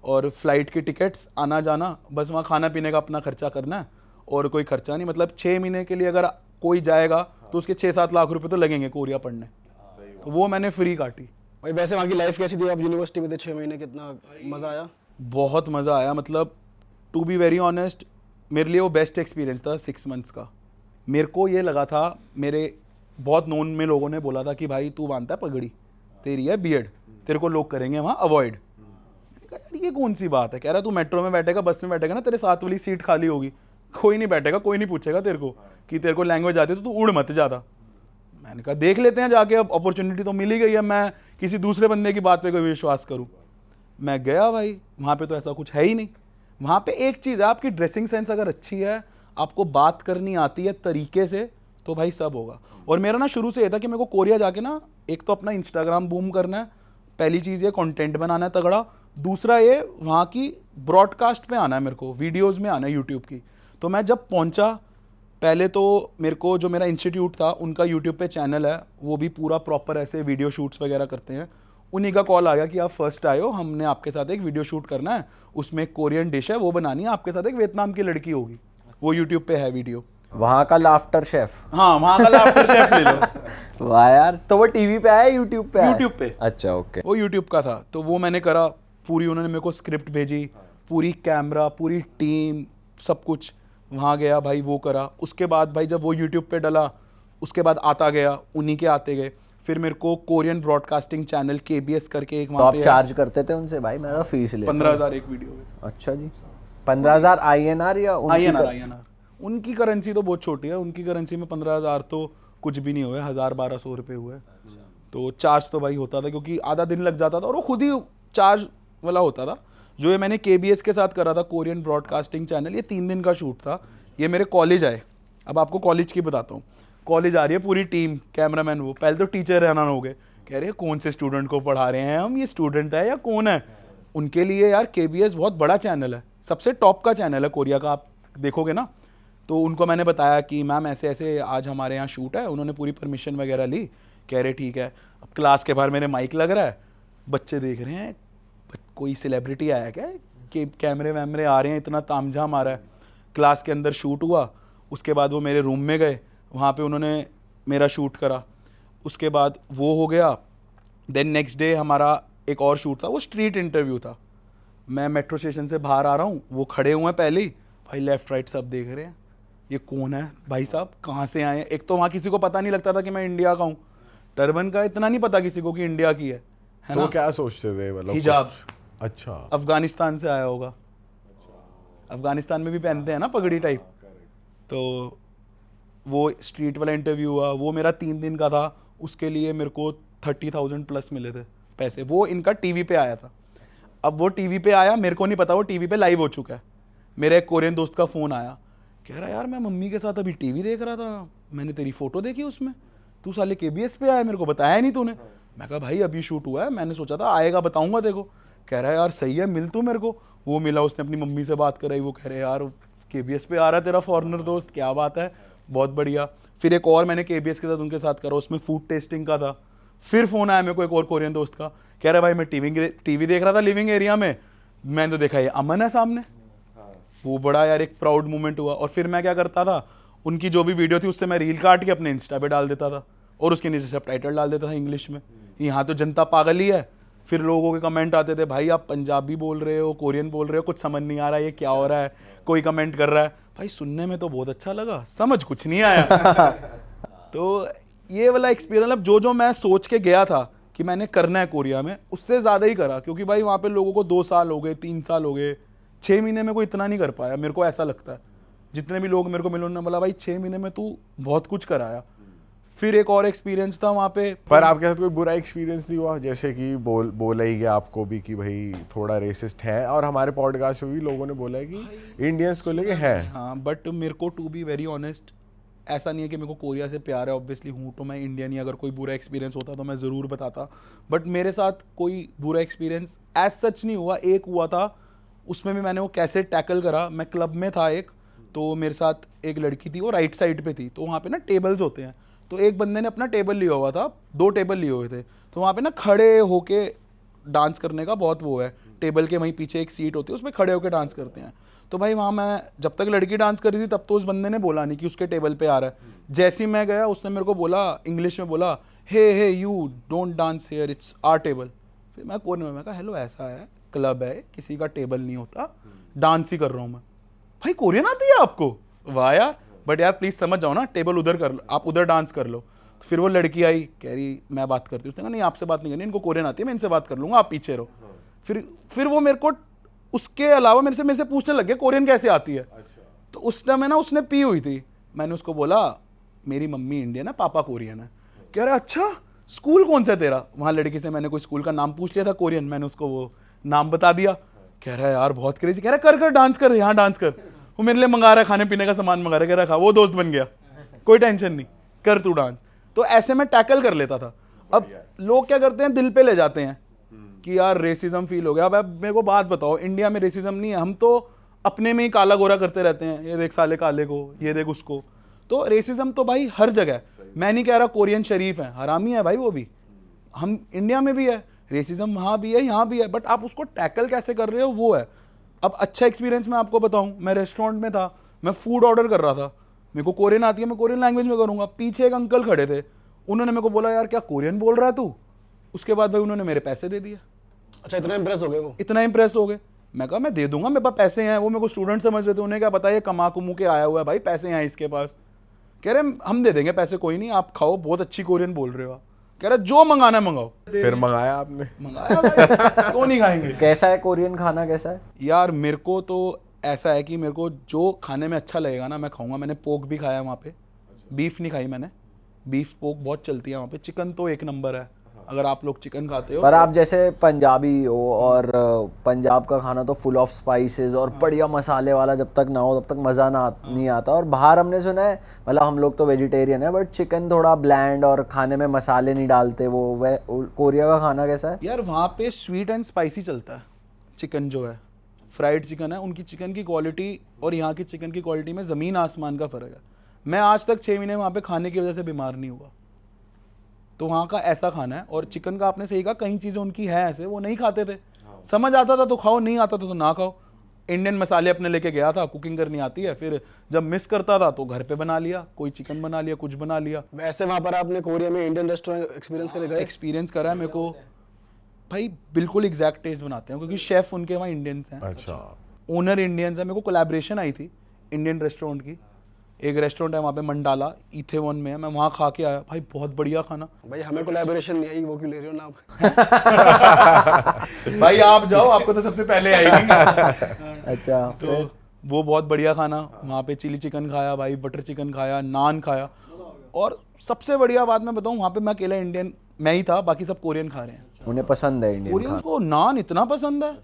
और फ्लाइट की टिकट्स, आना जाना, बस वहाँ खाना पीने का अपना खर्चा करना है और कोई खर्चा नहीं। मतलब 6 महीने के लिए अगर कोई जाएगा तो उसके 6-7 लाख रुपए तो लगेंगे कोरिया पढ़ने, तो वो मैंने फ्री काटी। भाई वैसे वहाँ की लाइफ कैसी थी? आप यूनिवर्सिटी में थे 6 महीने, कितना मज़ा आया? बहुत मज़ा आया। मतलब टू बी वेरी ऑनेस्ट, मेरे लिए वो बेस्ट एक्सपीरियंस था 6 मंथ्स का। मेरे को ये लगा था, मेरे बहुत नोन में लोगों ने बोला था कि भाई तू बांधता है पगड़ी, तेरी है बीएड, तेरे को लोग करेंगे वहाँ अवॉइड। मैंने कहा यार ये कौन सी बात है। कह रहा तू मेट्रो में बैठेगा, बस में बैठेगा ना, तेरे साथ वाली सीट खाली होगी, कोई नहीं बैठेगा, कोई नहीं पूछेगा तेरे को कि तेरे को लैंग्वेज आती है, तो तू उड़ मत ज़्यादा। मैंने कहा देख लेते हैं जाके, अब अपॉर्चुनिटी तो मिल ही गई है, मैं किसी दूसरे बंदे की बात पे कोई विश्वास करूँ। मैं गया भाई, वहाँ पे तो ऐसा कुछ है ही नहीं। वहाँ पे एक चीज़ है, आपकी ड्रेसिंग सेंस अगर अच्छी है, आपको बात करनी आती है तरीके से, तो भाई सब होगा। और मेरा ना शुरू से ये था कि मेरे को कोरिया जाके ना, एक तो अपना इंस्टाग्राम बूम करना है, पहली चीज़ ये कंटेंट बनाना है तगड़ा, दूसरा ये वहाँ की ब्रॉडकास्ट में आना है, मेरे को वीडियोस में आना है यूट्यूब की। तो मैं जब पहुँचा, पहले तो मेरे को जो मेरा इंस्टीट्यूट था उनका यूट्यूब पे चैनल है, वो भी पूरा प्रॉपर ऐसे वीडियो शूट्स वगैरह करते हैं। उन्हीं का कॉल आ गया कि आप फर्स्ट आए हो, हमने आपके साथ एक वीडियो शूट करना है, उसमें एक कोरियन डिश है वो बनानी है, आपके साथ एक वियतनाम की लड़की होगी, वो यूट्यूब पे है वीडियो। वहाँ का लाफ्टर शेफ। हाँ, वहाँ का लाफ्टर शेफ ले लो। वाह यार, तो वो टीवी पे आया यूट्यूब पे आया? यूट्यूब पे। अच्छा, ओके। वो यूट्यूब का था, तो वो मैंने करा पूरी, उन्होंने मेरे को स्क्रिप्ट भेजी, पूरी कैमरा, पूरी टीम, सब कुछ। वहाँ गया भाई, वो करा। उसके बाद भाई जब वो यूट्यूब पे डला, उसके बाद आता गया, उन्हीं के आते गए। फिर मेरे को कोरियन ब्रॉडकास्टिंग चैनल KBS करके एक तो वहाँ आप पे चार्ज करते थे उनसे? भाई मैं तो फीस ले 15,000 एक वीडियो में। अच्छा जी, 15,000 INR या उनकी INR। उनकी करेंसी तो बहुत छोटी है, उनकी करेंसी में 15,000 तो कुछ भी नहीं हुए, 1,000-1,200 रुपये हुए। तो चार्ज तो भाई होता था, क्योंकि आधा दिन लग जाता था, और वो खुद ही चार्ज वाला होता था। जो ये मैंने KBS के साथ करा था, कोरियन ब्रॉडकास्टिंग चैनल, ये 3 दिन का शूट था। ये मेरे कॉलेज आए, अब आपको कॉलेज की बताता हूँ। कॉलेज आ रही है पूरी टीम, कैमरामैन, वो पहले तो टीचर रहना हो गए, कह रहे हैं कौन से स्टूडेंट को पढ़ा रहे हैं हम, ये स्टूडेंट है या कौन है। उनके लिए यार KBS बहुत बड़ा चैनल है, सबसे टॉप का चैनल है कोरिया का, आप देखोगे ना। तो उनको मैंने बताया कि मैम ऐसे ऐसे आज हमारे यहाँ शूट है, उन्होंने पूरी परमिशन वगैरह ली, कह रहे ठीक है। अब क्लास के बाहर मेरे माइक लग रहा है, बच्चे देख रहे हैं कोई सेलिब्रिटी आया क्या, कि कैमरे वैमरे आ रहे हैं, इतना तामझाम आ रहा है। क्लास के अंदर शूट हुआ, उसके बाद वो मेरे रूम में गए, वहाँ पे उन्होंने मेरा शूट करा। उसके बाद वो हो गया। देन नेक्स्ट डे हमारा एक और शूट था, वो स्ट्रीट इंटरव्यू था। मैं मेट्रो स्टेशन से बाहर आ रहा हूँ, वो खड़े हुए हैं पहले ही, भाई लेफ़्ट राइट सब देख रहे हैं, ये कौन है भाई साहब, कहाँ से आए हैं। एक तो वहाँ किसी को पता नहीं लगता था कि मैं इंडिया का हूँ, टर्बन का इतना नहीं पता किसी को कि इंडिया की है तो ना। क्या सोचते थे मतलब? हिजाब। अच्छा, अफगानिस्तान से आया होगा, अफगानिस्तान में भी पहनते हैं ना पगड़ी टाइप। तो वो स्ट्रीट वाला इंटरव्यू हुआ, वो मेरा 3 दिन का था। उसके लिए मेरे को 30,000 प्लस मिले थे पैसे। वो इनका टीवी पे आया था। अब वो टीवी पे आया, मेरे को नहीं पता वो टीवी पे लाइव हो चुका है। मेरे एक कोरियन दोस्त का फ़ोन आया, कह रहा यार मैं मम्मी के साथ अभी टीवी देख रहा था, मैंने तेरी फ़ोटो देखी उसमें, तू साले KBS पे आया, मेरे को बताया नहीं तूने। मैं कहा भाई अभी शूट हुआ है, मैंने सोचा था आएगा बताऊँगा देखो। कह रहा है यार सही है, मिल तू मेरे को। वो मिला, उसने अपनी मम्मी से बात कराई, वो कह रहे यार KBS पे आ रहा है तेरा फॉरेनर दोस्त, क्या बात है, बहुत बढ़िया। फिर एक और मैंने KBS के साथ उनके साथ करा, उसमें फूड टेस्टिंग का था। फिर फ़ोन आया मेरे को एक और कोरियन दोस्त का, कह रहा भाई मैं टीवी देख रहा था लिविंग एरिया में, मैंने तो देखा ये अमन है सामने। वो बड़ा यार एक प्राउड मोमेंट हुआ। और फिर मैं क्या करता था, उनकी जो भी वीडियो थी उससे मैं रील काट के अपने इंस्टा पे डाल देता था, और उसके नीचे सबटाइटल डाल देता था इंग्लिश में। यहाँ तो जनता पागल ही है। फिर लोगों के कमेंट आते थे, भाई आप पंजाबी बोल रहे हो, कोरियन बोल रहे हो, कुछ समझ नहीं आ रहा, ये क्या हो रहा है। कोई कमेंट कर रहा है, भाई सुनने में तो बहुत अच्छा लगा, समझ कुछ नहीं आया। तो ये वाला एक्सपीरियंस, अब जो मैं सोच के गया था कि मैंने करना है कोरिया में, उससे ज़्यादा ही करा। क्योंकि भाई वहाँ पे लोगों को 2 साल हो गए, 3 साल हो गए, 6 महीने में कोई इतना नहीं कर पाया, मेरे को ऐसा लगता है। जितने भी लोग मेरे को मिले उन्होंने बोला भाई 6 महीने में तू बहुत कुछ कराया। फिर एक और एक्सपीरियंस था वहाँ पे। पर आपके साथ कोई बुरा एक्सपीरियंस नहीं हुआ? जैसे कि बोला ही गया आपको भी कि भाई थोड़ा रेसिस्ट है, और हमारे पॉडकास्ट में भी लोगों ने बोला है कि इंडियंस को लेके है। हाँ, बट मेरे को टू बी वेरी ऑनेस्ट ऐसा नहीं है कि मेरे को कोरिया से प्यार है, ऑब्वियसली हूँ तो मैं इंडियन ही। अगर कोई बुरा एक्सपीरियंस होता तो मैं ज़रूर बताता, बट मेरे साथ कोई बुरा एक्सपीरियंस एज सच नहीं हुआ। एक हुआ था, उसमें भी मैंने वो कैसे टैकल करा। मैं क्लब में था एक, तो मेरे साथ एक लड़की थी, वो राइट साइड पे थी। तो वहाँ पे ना टेबल्स होते हैं, तो एक बंदे ने अपना टेबल लिया हुआ था, 2 टेबल लिए हुए थे। तो वहाँ पे ना खड़े होके डांस करने का बहुत वो है, टेबल के वहीं पीछे एक सीट होती है, उसमें खड़े होके डांस करते हैं। तो भाई वहाँ मैं जब तक लड़की डांस कर रही थी तब तो उस बंदे ने बोला नहीं कि उसके टेबल पे आ रहा है। जैसे ही मैं गया उसने मेरे को बोला इंग्लिश में, बोला hey you don't dance here, it's our table. फिर मैं कोने में, मैं कहा हेलो ऐसा है, क्लब है, किसी का टेबल नहीं होता, डांस ही कर रहा हूँ मैं। भाई कोरियन आती है आपको? वाह यार, बट यार प्लीज़ समझ जाओ ना, टेबल उधर कर लो, आप उधर डांस कर लो। तो फिर वो लड़की आई, कह रही मैं बात करती हूँ। उसने कहा नहीं आपसे बात नहीं करनी, इनको कोरियन आती है, मैं इनसे बात कर लूँगा, आप पीछे रहो। फिर वो मेरे को उसके अलावा मेरे से पूछने लग गया कोरियन कैसे आती है। तो उस टाइम में ना उसने पी हुई थी। मैंने उसको बोला मेरी मम्मी इंडियन है, पापा कोरियन है। कह रहा अच्छा, स्कूल कौन सा है तेरा? वहाँ लड़की से मैंने कोई स्कूल का नाम पूछ लिया था कोरियन, मैंने उसको वो नाम बता दिया। कह रहा है यार बहुत क्रेजी, कह रहा कर डांस कर, यहाँ डांस कर। वो मेरे लिए मंगा रहा है, खाने पीने का सामान मंगा रहा है, कह रहा खा, वो दोस्त बन गया, कोई टेंशन नहीं, कर तू डांस। तो ऐसे मैं टैकल कर लेता था। अब लोग क्या करते हैं, दिल पे ले जाते हैं कि यार रेसिज्म फील हो गया। अब मेरे को बात बताओ, इंडिया में रेसिज्म नहीं है, हम तो अपने में ही काला गोरा करते रहते हैं, ये देख साले काले को, ये देख उसको। तो रेसिज्म तो भाई हर जगह है। मैं नहीं कह रहा कोरियन शरीफ है, हरामी है भाई वो भी, हम इंडिया में भी है रेसिज्म, वहाँ भी है यहाँ भी है, बट आप उसको टैकल कैसे कर रहे हो वो है। अब अच्छा एक्सपीरियंस मैं आपको बताऊँ, मैं रेस्टोरेंट में था, मैं फूड ऑर्डर कर रहा था, मेरे को कोरियन आती है, मैं कोरियन लैंग्वेज में करूँगा। पीछे एक अंकल खड़े थे, उन्होंने मेरे को बोला यार क्या कोरियन बोल रहा है तू। उसके बाद भाई उन्होंने मेरे पैसे दे दिए। अच्छा, इतना इंप्रेस हो गए वो? इतना इंप्रेस हो गए। मैं कहा मैं दे दूंगा, मेरे पास पैसे हैं। वो मेरे को स्टूडेंट समझ रहे थे, उन्हें क्या पता ये कमा कुमू के आया हुआ है भाई, पैसे हैं इसके पास। कह रहे हम दे देंगे पैसे, कोई नहीं आप खाओ, बहुत अच्छी कोरियन बोल रहे हो आप। कह रहे जो मंगाना है मंगाओ। फिर मंगाया आपने? मंगाया भाई, क्यों नहीं खाएंगे। कैसा है कोरियन खाना, कैसा है? यार मेरे को तो ऐसा है कि मेरे को जो खाने में अच्छा लगेगा ना मैं खाऊंगा। मैंने पोक भी खाया वहाँ पे, बीफ नहीं खाई मैंने। बीफ पोक बहुत चलती है वहाँ पे। चिकन तो एक नंबर है, अगर आप लोग चिकन खाते हो। पर आप जैसे पंजाबी हो और पंजाब का खाना तो फुल ऑफ स्पाइसेस और बढ़िया मसाले वाला, जब तक ना हो तब तक मज़ा नहीं आता। और बाहर हमने सुना है, मतलब हम लोग तो वेजिटेरियन है, बट चिकन थोड़ा ब्लैंड और खाने में मसाले नहीं डालते वो। कोरिया का खाना कैसा है? यार वहाँ पे स्वीट एंड स्पाइसी चलता है। चिकन जो है फ्राइड चिकन है, उनकी चिकन की क्वालिटी और यहाँ की चिकन की क्वालिटी में ज़मीन आसमान का फ़र्क है। मैं आज तक 6 महीने वहाँ पे खाने की वजह से बीमार नहीं हुआ। तो वहाँ का ऐसा खाना है। और चिकन का आपने सही कहा, कई चीज़ें उनकी है ऐसे, वो नहीं खाते थे। समझ आता था तो खाओ, नहीं आता था तो ना खाओ। इंडियन मसाले अपने लेके गया था, कुकिंग करनी आती है, फिर जब मिस करता था तो घर पे बना लिया, कोई चिकन बना लिया, कुछ बना लिया। वैसे वहाँ पर आपने कोरिया में इंडियन रेस्टोरेंट एक्सपीरियंस करे गए? एक्सपीरियंस करा है मेरे को भाई, बिल्कुल एग्जैक्ट टेस्ट बनाते हैं क्योंकि शेफ़ उनके वहाँ इंडियंस हैं। अच्छा। ओनर इंडियंस है। मेरे को कोलैबोरेशन आई थी इंडियन रेस्टोरेंट की। एक रेस्टोरेंट है वहाँ पे मंडाला, इथेवन में है, मैं वहाँ खा के आया भाई, बहुत बढ़िया खाना। भाई हमें कोलैबोरेशन नहीं आई, वो क्यों ले रहे हो नाम? भाई आप जाओ, आपको तो सबसे पहले आएगी। अच्छा, तो वो बहुत बढ़िया खाना। वहाँ पे चिली चिकन खाया भाई, बटर चिकन खाया, नान खाया। और सबसे बढ़िया बात मैं बताऊँ, वहाँ पे मैं अकेला इंडियन मैं ही था, बाकी सब कोरियन खा रहे हैं। उन्हें पसंद है इंडियन कोरियंस को नान इतना पसंद है,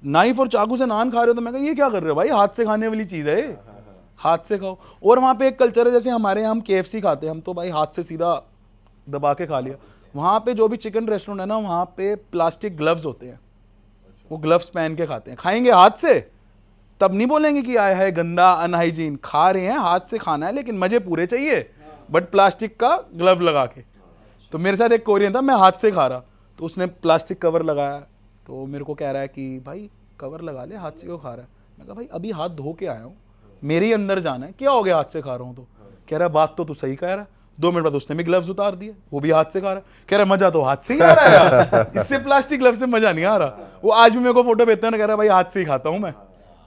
नाइफ और चाकू से नान खा रहे हो। तो मैं कहा ये क्या कर रहे हो भाई, हाथ से खाने वाली चीज़ है, हाथ से खाओ। और वहाँ पे एक कल्चर है, जैसे हमारे यहाँ हम KFC खाते हैं, हम तो भाई हाथ से सीधा दबा के खा लिया। वहाँ पे जो भी चिकन रेस्टोरेंट है ना, वहाँ पे प्लास्टिक ग्लव्स होते हैं, वो ग्लव्स पहन के खाते हैं। खाएंगे हाथ से तब नहीं बोलेंगे कि आया है गंदा अनहाइजीन। खा रहे हैं, हाथ से खाना है, लेकिन मजे पूरे चाहिए, बट प्लास्टिक का ग्लव लगा के। तो मेरे साथ एक कोरियन था, मैं हाथ से खा रहा, तो उसने प्लास्टिक कवर लगाया, तो मेरे को कह रहा है कि भाई कवर लगा ले, हाथ से क्यों खा रहा है। मैं कहा भाई अभी हाथ धो के आया हूँ, मेरे ही अंदर जाना है, क्या हो गया हाथ से खा रहा हूँ तो। कह रहा है बात तो तू सही कह रहा है। 2 मिनट बाद उसने भी ग्लव्स उतार दिए, वो भी हाथ से खा रहा है। कह रहा है मजा तो हाथ से ही आ रहा है यार, इससे प्लास्टिक ग्लव से मजा नहीं आ रहा। वो आज भी मेरे को फोटो भेजता है ना, कह रहा है भाई हाथ से ही खाता हूँ मैं,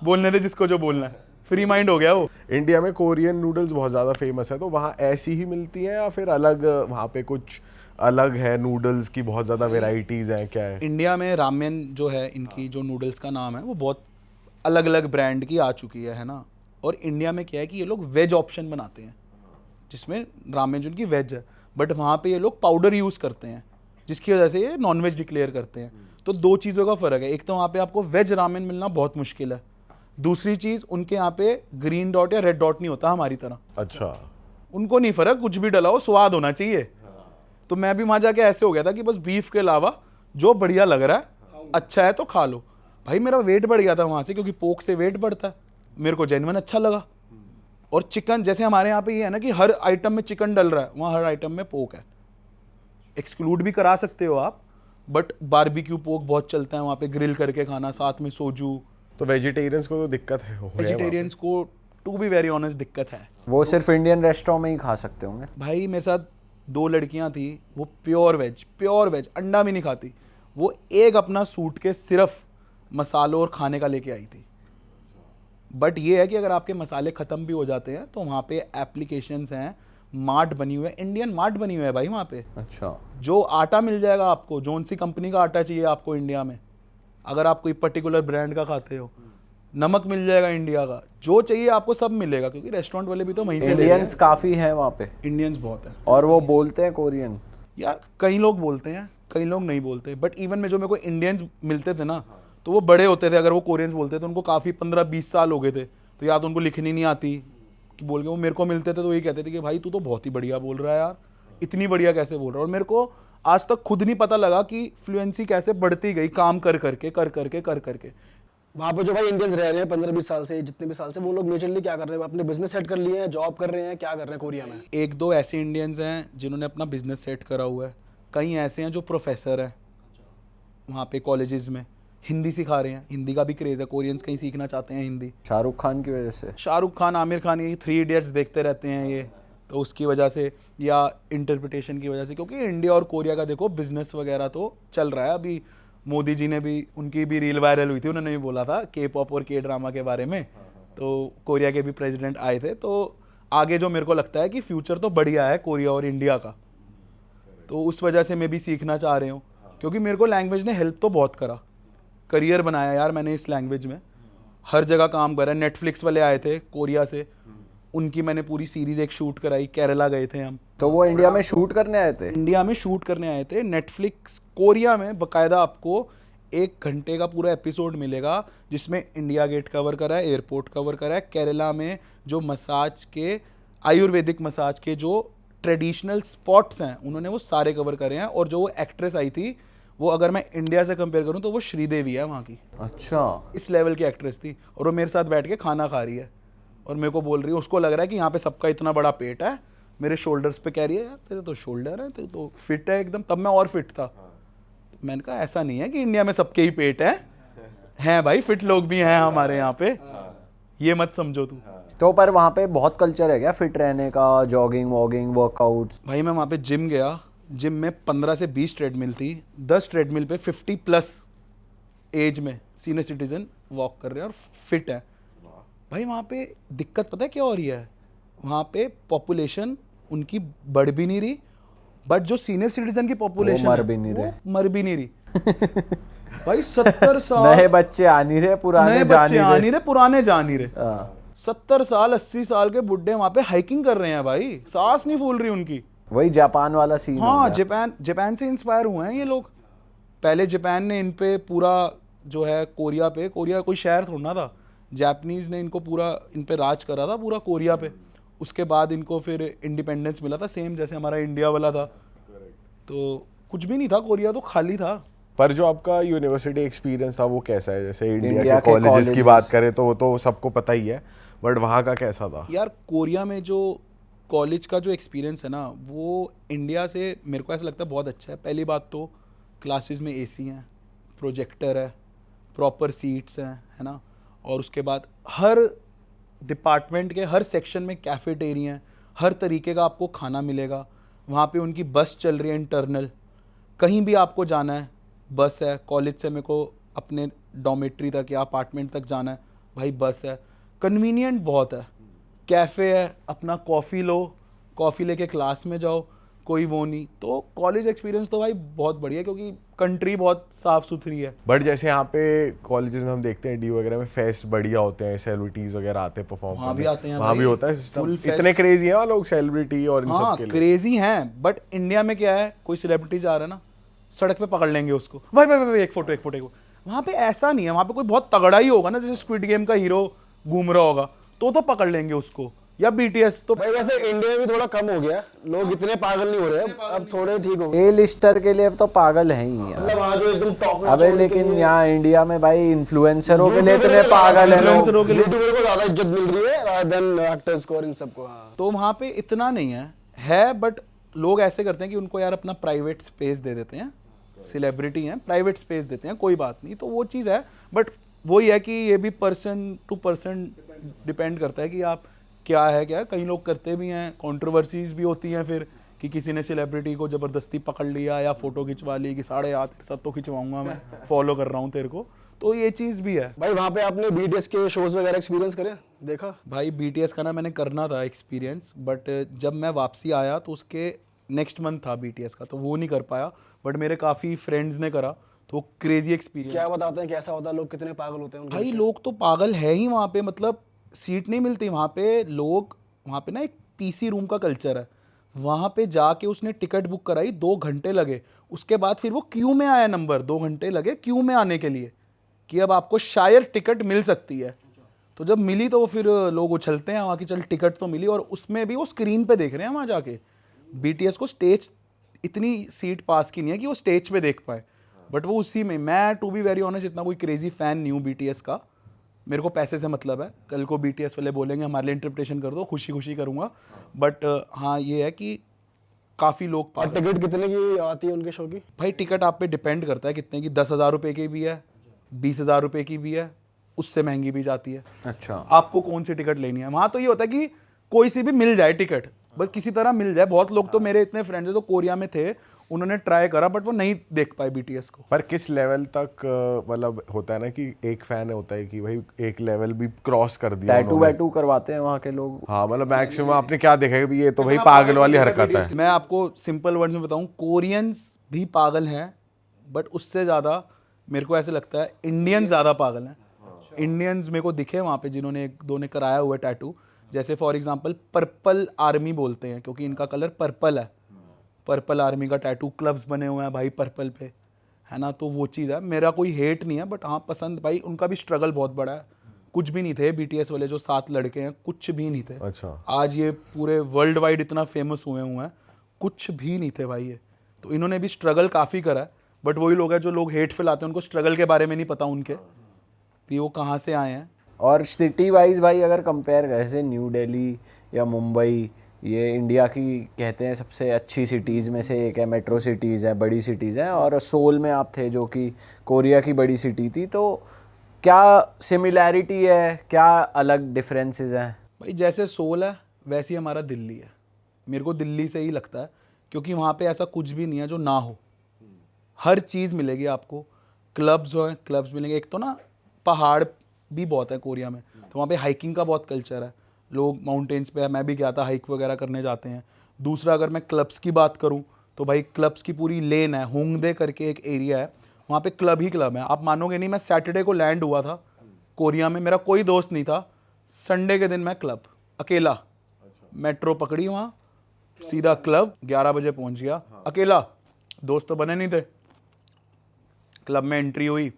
बोलने दे जिसको जो बोलना है, फ्री माइंड हो गया वो। इंडिया में कोरियन नूडल्स बहुत ज़्यादा फेमस है, तो वहाँ ऐसी ही मिलती हैं या फिर अलग, वहाँ पे कुछ अलग है नूडल्स की, बहुत ज़्यादा वेराइटीज़ हैं, क्या है? इंडिया में रामेन जो है, इनकी जो नूडल्स का नाम है, वो बहुत अलग अलग ब्रांड की आ चुकी है ना। और इंडिया में क्या है कि ये लोग वेज ऑप्शन बनाते हैं, जिसमें रामेन जो उनकी वेज है, बट वहाँ पे ये लोग पाउडर यूज़ करते हैं, जिसकी वजह से ये नॉन वेज डिक्लेयर करते हैं। तो 2 चीज़ों का फ़र्क है, एक तो वहाँ पे आपको वेज रामेन मिलना बहुत मुश्किल है, दूसरी चीज़ उनके यहाँ पे ग्रीन डॉट या रेड डॉट नहीं होता हमारी तरह। अच्छा। उनको नहीं फ़र्क, कुछ भी डला हो, स्वाद होना चाहिए। तो मैं भी वहाँ जाके ऐसे हो गया था कि बस बीफ के अलावा जो बढ़िया लग रहा है, अच्छा है तो खा लो। भाई मेरा वेट बढ़ गया था वहाँ से, क्योंकि पोक से वेट बढ़ता है, मेरे को जेन्युइन अच्छा लगा। और चिकन, जैसे हमारे यहाँ पे ये है ना कि हर आइटम में चिकन डल रहा है, वहाँ हर आइटम में पोक है। एक्सक्लूड भी करा सकते हो आप, बट बारबेक्यू पोक बहुत चलता है वहाँ पे, ग्रिल करके खाना, साथ में सोजू। तो वेजिटेरियंस को तो दिक्कत है, वेजिटेरियंस को टू बी वेरी ऑनेस्ट दिक्कत है। वो सिर्फ इंडियन रेस्टोरेंट में ही खा सकते होंगे। भाई मेरे साथ 2 लड़कियां थी, वो प्योर वेज, अंडा भी नहीं खाती। वो एक अपना सूट के सिर्फ मसालों और खाने का लेके आई थी। बट ये है कि अगर आपके मसाले ख़त्म भी हो जाते हैं तो वहाँ पे एप्लीकेशंस हैं, मार्ट बनी हुई है, इंडियन मार्ट बनी हुई है भाई वहाँ पे। अच्छा। जो आटा मिल जाएगा आपको, जोन सी कंपनी का आटा चाहिए आपको इंडिया में, अगर आप कोई पर्टिकुलर ब्रांड का खाते हो, नमक मिल जाएगा इंडिया का, जो चाहिए आपको सब मिलेगा, क्योंकि रेस्टोरेंट वाले भी तो वहीं से ले रहे हैं। इंडियंस काफ़ी हैं वहाँ पे। इंडियंस बहुत है। और वो बोलते हैं कोरियन? यार कई लोग बोलते हैं, कई लोग नहीं बोलते। बट इवन में जो मेरे को इंडियंस मिलते थे ना, तो वो बड़े होते थे, अगर वो कोरियंस बोलते थे, उनको काफ़ी 15-20 साल हो गए थे, तो या तो उनको लिखनी नहीं आती कि बोल के, वो मेरे को मिलते थे तो ये कहते थे कि भाई तू तो बहुत ही बढ़िया बोल रहा है यार, इतनी बढ़िया कैसे बोल रहा है। और मेरे को आज तक खुद नहीं पता लगा कि फ्लुएंसी कैसे बढ़ती गई काम कर करके। वहाँ पे जो भाई इंडियंस रह रहे हैं 15-20 साल से, जितने भी साल से, वो लोग मेजरली क्या कर रहे हैं? अपने बिजनेस सेट कर लिए हैं, जॉब कर रहे हैं, क्या कर रहे हैं कोरिया में? एक दो ऐसे इंडियंस हैं जिन्होंने अपना बिजनेस सेट करा हुआ है, कई ऐसे हैं जो प्रोफेसर हैं वहाँ पे कॉलेजेस में, हिंदी सिखा रहे हैं, हिंदी का भी क्रेज़ है, कोरियंस कहीं सीखना चाहते हैं हिंदी। शाहरुख खान की वजह से, शाहरुख खान, आमिर खान, ये 3 इडियट्स देखते रहते हैं ये, तो उसकी वजह से या इंटरप्रिटेशन की वजह से, क्योंकि इंडिया और कोरिया का देखो बिजनेस वगैरह तो चल रहा है। अभी मोदी जी ने भी, उनकी भी रील वायरल हुई थी, उन्होंने भी बोला था के पॉप और के ड्रामा के बारे में, तो कोरिया के भी प्रेसिडेंट आए थे। तो आगे जो मेरे को लगता है कि फ्यूचर तो बढ़िया है कोरिया और इंडिया का, तो उस वजह से मैं भी सीखना चाह रही हूँ, क्योंकि मेरे को लैंग्वेज ने हेल्प तो बहुत करा, करियर बनाया यार मैंने इस लैंग्वेज में, हर जगह काम करा। नेटफ्लिक्स वाले आए थे कोरिया से, उनकी मैंने पूरी सीरीज एक शूट कराई, केरला गए थे हम। तो वो इंडिया में शूट करने आए थे? इंडिया में शूट करने आए थे। नेटफ्लिक्स कोरिया में बकायदा आपको 1 घंटे का पूरा एपिसोड मिलेगा, जिसमें इंडिया गेट कवर करा है, एयरपोर्ट कवर करा है, केरला में जो मसाज के, आयुर्वेदिक मसाज के जो ट्रेडिशनल स्पॉट्स हैं उन्होंने वो सारे कवर करे हैं। और जो वो एक्ट्रेस आई थी, वो अगर मैं इंडिया से कंपेयर करूँ तो वो श्रीदेवी है वहाँ की। अच्छा, इस लेवल की एक्ट्रेस थी, और वो मेरे साथ बैठ के खाना खा रही है और मेरे को बोल रही है, उसको लग रहा है कि यहाँ पे सबका इतना बड़ा पेट है, मेरे शोल्डर्स पे कह रही है यार तेरे तो शोल्डर है, तेरे तो फिट है एकदम। तब मैं और फिट था। मैंने कहा ऐसा नहीं है कि इंडिया में सबके ही पेट हैं भाई, फिट लोग भी हैं हमारे यहाँ पे, ये मत समझो तू। तो पर वहाँ पे बहुत कल्चर है क्या फिट रहने का, जॉगिंग वॉगिंग वर्कआउट्स? भाई मैं वहाँ पे जिम गया, जिम में 15 से 20 ट्रेडमिल थी, 10 ट्रेडमिल पे 50+ एज में सीनियर सिटीजन वॉक कर रहे हैं और फिट है। भाई वहाँ पे दिक्कत पता है क्या हो रही है? वहाँ पे पॉपुलेशन उनकी बढ़ भी नहीं रही, बट जो सीनियर सिटीजन की पॉपुलेशन मर भी नहीं रहे। मर भी नहीं रही। भाई 70 साल नए बच्चे आ नहीं रहे, पुराने जा नहीं रहे। पुराने जा नहीं रहे। हाँ। 70 साल 80 साल के बुड्ढे वहाँ पे हाइकिंग कर रहे हैं भाई, सांस नहीं फूल रही उनकी। वही जापान वाला सीन। हाँ, जापान से इंस्पायर हुए हैं ये लोग। पहले जापान ने इन पे पूरा जो है कोरिया कोई शहर थोड़ा ना था, जापानीज ने इनको पूरा इन पे राज करा था पूरा कोरिया पे। उसके बाद इनको फिर इंडिपेंडेंस मिला था, सेम जैसे हमारा इंडिया वाला था। तो कुछ भी नहीं था, कोरिया तो खाली था। पर जो आपका यूनिवर्सिटी एक्सपीरियंस था वो कैसा है? जैसे इंडिया इंडिया के के कॉलेजेस की colleges। बात करें तो वो तो सबको पता ही है, बट वहाँ का कैसा था? यार कोरिया में जो कॉलेज का जो एक्सपीरियंस है ना, वो इंडिया से मेरे को ऐसा लगता है बहुत अच्छा है। पहली बात तो क्लासेस में एसी हैं, प्रोजेक्टर है, प्रॉपर सीट्स हैं, है ना। और उसके बाद हर डिपार्टमेंट के हर सेक्शन में कैफेटेरिया हैं, हर तरीके का आपको खाना मिलेगा। वहाँ पे उनकी बस चल रही है इंटरनल, कहीं भी आपको जाना है बस है। कॉलेज से मेरे को अपने डॉमेट्री तक या अपार्टमेंट तक जाना है, भाई बस है। कन्वीनियंट बहुत है, कैफ़े है, अपना कॉफ़ी लो, कॉफ़ी लेके क्लास में जाओ, कोई वो नहीं। तो कॉलेज एक्सपीरियंस तो भाई बहुत बढ़िया है, क्योंकि कंट्री बहुत साफ़ सुथरी है। बट जैसे यहाँ पे कॉलेजेस में हम देखते हैं डी वगैरह में फेस्ट बढ़िया होते हैं, सेलिब्रिटीज वगैरह आते हैं परफॉर्म वहाँ भी आते हैं वहाँ भाई, भी होता है सिस्टम। full fest। इतने क्रेजी हैं वहाँ लोग सेलिब्रिटी और इन हाँ सब के लिए। क्रेजी हैं, बट इंडिया में क्या है, कोई सेलिब्रिटी जा रहा है ना, सड़क पे पकड़ लेंगे उसको, भाई भाई भाई एक फोटो। वहाँ पे ऐसा नहीं है, वहाँ पे कोई बहुत तगड़ा ही होगा ना, जैसे स्क्विड गेम का हीरो घूम रहा होगा तो पकड़ लेंगे उसको, या बीटीएस तो। भाई वैसे इंडिया में भी थोड़ा कम हो गया, लोग इतने पागल नहीं हो रहे अब थोड़े ठीक हो गए। ए लिस्टर के लिए तो पागल है ही यार। मतलब वहाँ जो एकदम टॉप में अबे लेकिन यहाँ इंडिया में भाई इन्फ्लुएंसरों के लिए इतने पागल है लोग। इन्फ्लुएंसरों के लिए यूट्यूबर को ज्यादा इज्जत मिल रही है rather than एक्टर्स को और इन सबको। हाँ तो वहाँ पे इतना नहीं है बट लोग ऐसे करते हैं कि उनको यार अपना प्राइवेट स्पेस दे देते हैं, सेलिब्रिटी हैं, प्राइवेट स्पेस देते हैं, कोई बात नहीं, तो वो चीज़ है। बट वही है कि ये भी पर्सन टू पर्सन डिपेंड करता है कि आप क्या है। कई लोग करते भी हैं, कंट्रोवर्सीज भी होती हैं फिर, कि किसी ने सेलिब्रिटी को ज़बरदस्ती पकड़ लिया या फ़ोटो खिंचवा ली कि साढ़े हाथ तेरे साथ तो खिंचवाऊंगा मैं, फॉलो कर रहा हूँ तेरे को, तो ये चीज़ भी है। भाई वहाँ पे आपने बीटीएस के शोज वगैरह एक्सपीरियंस करे, देखा? भाई बीटीएस का ना मैंने करना था एक्सपीरियंस, बट जब मैं वापसी आया तो उसके नेक्स्ट मंथ था बीटीएस का, तो वो नहीं कर पाया। बट मेरे काफ़ी फ्रेंड्स ने करा, तो क्रेजी एक्सपीरियंस। क्या बताते हैं कैसा होता है, लोग कितने पागल होते हैं उनके भाई पीछे? लोग तो पागल है ही वहाँ पे, मतलब सीट नहीं मिलती वहाँ पे। लोग वहाँ पे ना एक पीसी रूम का कल्चर है, वहाँ पे जाके उसने टिकट बुक कराई, 2 घंटे लगे। उसके बाद फिर वो क्यू में आया, नंबर 2 घंटे लगे क्यू में आने के लिए, कि अब आपको शायद टिकट मिल सकती है। तो जब मिली तो फिर लोग उछलते हैं वहाँ की, चल टिकट तो मिली। और उसमें भी वो स्क्रीन पे देख रहे हैं वहाँ जाके बीटीएस को, स्टेज इतनी सीट पास की नहीं है कि वो स्टेज पे देख पाए, बट वो उसी में, मैं टू बी वेरी ऑनेस्ट इतना कोई क्रेजी फ़ैन नहीं हूँ BTS का, मेरे को पैसे से मतलब है। कल को BTS वाले बोलेंगे हमारे लिए इंटरप्रिटेशन कर दो, खुशी खुशी करूँगा, बट हाँ ये है कि काफ़ी लोग और टिकट कितने की आती है उनके शो की? भाई टिकट आप पे डिपेंड करता है कितने की, 10,000 रुपये की भी है, 20,000 रुपये की भी है, उससे महंगी भी जाती है। अच्छा, आपको कौन सी टिकट लेनी है। वहाँ तो ये होता है कि कोई सी भी मिल जाए टिकट, बस किसी तरह मिल जाए। बहुत लोग तो मेरे इतने फ्रेंड्स हैं तो कोरिया में थे, उन्होंने ट्राई करा बट वो नहीं देख पाए BTS को। पर किस लेवल तक मतलब होता है ना कि एक फैन होता है कि भाई एक लेवल भी क्रॉस कर दिया टैटू उन्होंने। वैटू करवाते हैं वहाँ के लोग? हाँ मतलब मैक्सिमम आपने क्या देखा है कि ये तो भाई पागल वाली हरकत है। मैं आपको सिंपल वर्ड में बताऊं, कोरियंस भी पागल हैं, बट उससे ज़्यादा मेरे को ऐसे लगता है इंडियंस ज़्यादा पागल हैं। इंडियंस मेरे को दिखे वहाँ पे जिन्होंने एक दो ने कराया हुआ है टैटू, जैसे फॉर एग्जांपल पर्पल आर्मी बोलते हैं क्योंकि इनका कलर पर्पल है, पर्पल आर्मी का टैटू, क्लब्स बने हुए हैं भाई पर्पल पे, है ना। तो वो चीज़ है, मेरा कोई हेट नहीं है, बट हाँ पसंद, भाई उनका भी स्ट्रगल बहुत बड़ा है। कुछ भी नहीं थे BTS वाले जो 7 लड़के हैं, कुछ भी नहीं थे। अच्छा, आज ये पूरे वर्ल्ड वाइड इतना फेमस हुए हैं, कुछ भी नहीं थे भाई ये। तो इन्होंने भी स्ट्रगल काफ़ी करा है, बट वही लोग हैं जो लोग हेट फैलाते हैं, उनको स्ट्रगल के बारे में नहीं पता उनके कि वो कहाँ से आए हैं। और सिटी वाइज भाई अगर कंपेयर करें, जैसे न्यू दिल्ली या मुंबई, ये इंडिया की कहते हैं सबसे अच्छी सिटीज़ में से एक है, मेट्रो सिटीज़ है, बड़ी सिटीज़ हैं, और सोल में आप थे जो कि कोरिया की बड़ी सिटी थी। तो क्या सिमिलैरिटी है, क्या अलग डिफरेंसेस हैं? भाई जैसे सोल है वैसे ही हमारा दिल्ली है, मेरे को दिल्ली से ही लगता है, क्योंकि वहाँ पे ऐसा कुछ भी नहीं है जो ना हो, हर चीज़ मिलेगी आपको। क्लब्स हो, क्लब्स मिलेंगे। एक तो ना पहाड़ भी बहुत है कोरिया में, तो वहाँ पे हाइकिंग का बहुत कल्चर है, लोग माउंटेन्स पे, मैं भी गया था, हाइक वगैरह करने जाते हैं। दूसरा अगर मैं क्लब्स की बात करूँ तो भाई क्लब्स की पूरी लेन है, होंगडे करके एक एरिया है, वहाँ पे क्लब ही क्लब है। आप मानोगे नहीं, मैं सैटरडे को लैंड हुआ था कोरिया में, मेरा कोई दोस्त नहीं था, संडे के दिन मैं क्लब अकेला, मेट्रो पकड़ी वहाँ, सीधा क्लब, 11 बजे पहुँच गया अकेला, दोस्त तो बने नहीं थे। क्लब में एंट्री हुई,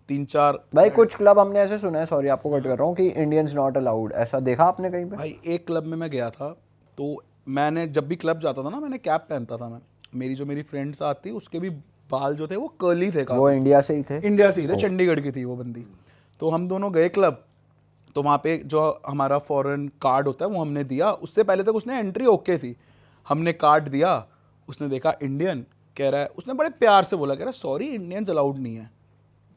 3-4 भाई कुछ क्लब हमने ऐसे सुना है, सॉरी आपको कट कर रहा हूँ, कि इंडियंस नॉट अलाउड, ऐसा देखा आपने कहीं पे? भाई एक क्लब में मैं गया था, तो मैंने जब भी क्लब जाता था ना, मैंने कैप पहनता था। मैं, मेरी जो मेरी फ्रेंड साथ थी उसके भी बाल जो थे वो कर्ली थे काफी। वो इंडिया से ही थे? इंडिया से ही थे, चंडीगढ़ की थी वो बंदी। तो हम दोनों गए क्लब, तो वहाँ पे जो हमारा फॉरेन कार्ड होता है वो हमने दिया। उससे पहले तक उसने एंट्री ओके थी, हमने कार्ड दिया, उसने देखा इंडियन, कह रहा है, उसने बड़े प्यार से बोला, कह रहा है सॉरी इंडियंस अलाउड नहीं है,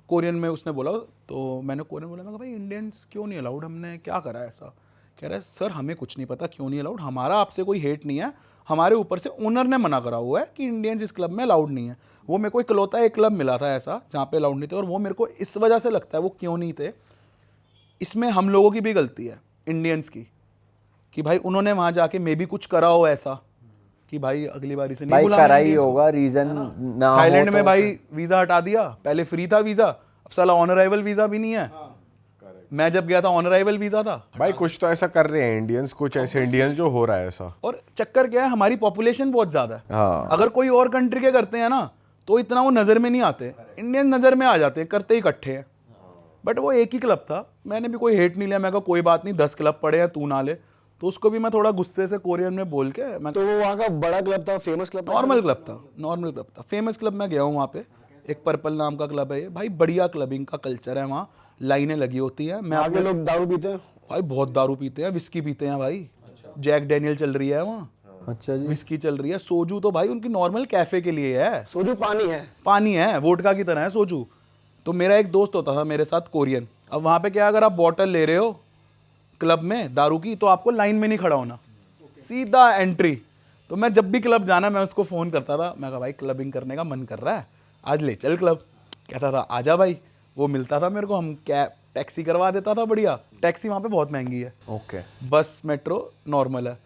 कोरियन में उसने बोला। तो मैंने कोरियन बोला, मैं कहा भाई इंडियंस क्यों नहीं अलाउड, हमने क्या करा है ऐसा? कह रहा है सर हमें कुछ नहीं पता क्यों नहीं अलाउड, हमारा आपसे कोई हेट नहीं है, हमारे ऊपर से ओनर ने मना करा हुआ है कि इंडियंस इस क्लब में अलाउड नहीं है। वो मेरे को इकलौता एक क्लब मिला था ऐसा जहाँ पे अलाउड नहीं थे, और वो मेरे को इस वजह से लगता है वो क्यों नहीं थे, इसमें हम लोगों की भी गलती है इंडियंस की, कि भाई उन्होंने वहाँ जाके मे भी कुछ करा हो ऐसा कि भाई अगली बारी से नहीं भाई बुलाना करा ही Indians को। होगा, रीजन ना हो थाईलैंड में तो भाई वीज़ा हटा दिया, पहले फ्री था वीज़ा, अब साला ऑन अराइवल वीज़ा भी नहीं है। मैं जब गया था ऑन अराइवल वीज़ा था। भाई कुछ तो ऐसा कर रहे हैं इंडियंस, कुछ ऐसे इंडियंस जो हो रहा है ऐसा। और चक्कर क्या है, हमारी पॉपुलेशन बहुत ज़्यादा है। हाँ। अगर कोई और कंट्री के करते हैं ना तो इतना वो नज़र में नहीं आते, इंडियन नज़र में आ जाते हैं, करते ही इकट्ठे हैं। बट वो एक ही क्लब था, मैंने भी कोई हेट नहीं लिया, मैं कहा कोई बात नहीं, 10 क्लब पड़े हैं तू ना ले। तो उसको भी मैं थोड़ा गुस्से से कोरियन में बोल के, मैं तो वो वहाँ का बड़ा क्लब था, फेमस क्लब था? नॉर्मल क्लब था, नॉर्मल क्लब था। फेमस क्लब मैं गया हूँ वहाँ पे, एक पर्पल नाम का क्लब है ये, भाई बढ़िया क्लबिंग का कल्चर है वहाँ, लाइनें लगी होती हैं। मैं आगे लोग दारू पीते हैं? भाई बहुत दारू पीते हैं, विस्की पीते हैं भाई, जैक डैनियल चल रही है वहाँ, अच्छा जी। विस्की चल रही है, सोजू तो भाई उनकी नॉर्मल कैफे के लिए है, सोजू पानी है? पानी है, वोडका की तरह है सोजू। तो मेरा एक दोस्त होता था मेरे साथ कोरियन, अब वहाँ पे क्या, अगर आप बॉटल ले रहे हो क्लब में दारू की तो आपको लाइन में नहीं खड़ा होना, सीधा एंट्री। तो मैं जब भी क्लब जाना मैं उसको फ़ोन करता था, मैं कहा भाई क्लबिंग करने का मन कर रहा है, आज ले चल क्लब। कहता था आजा भाई, वो मिलता था मेरे को, हम कैब टैक्सी करवा देता था बढ़िया, टैक्सी वहाँ पे बहुत महंगी है, ओके। बस मेट्रो नॉर्मल है।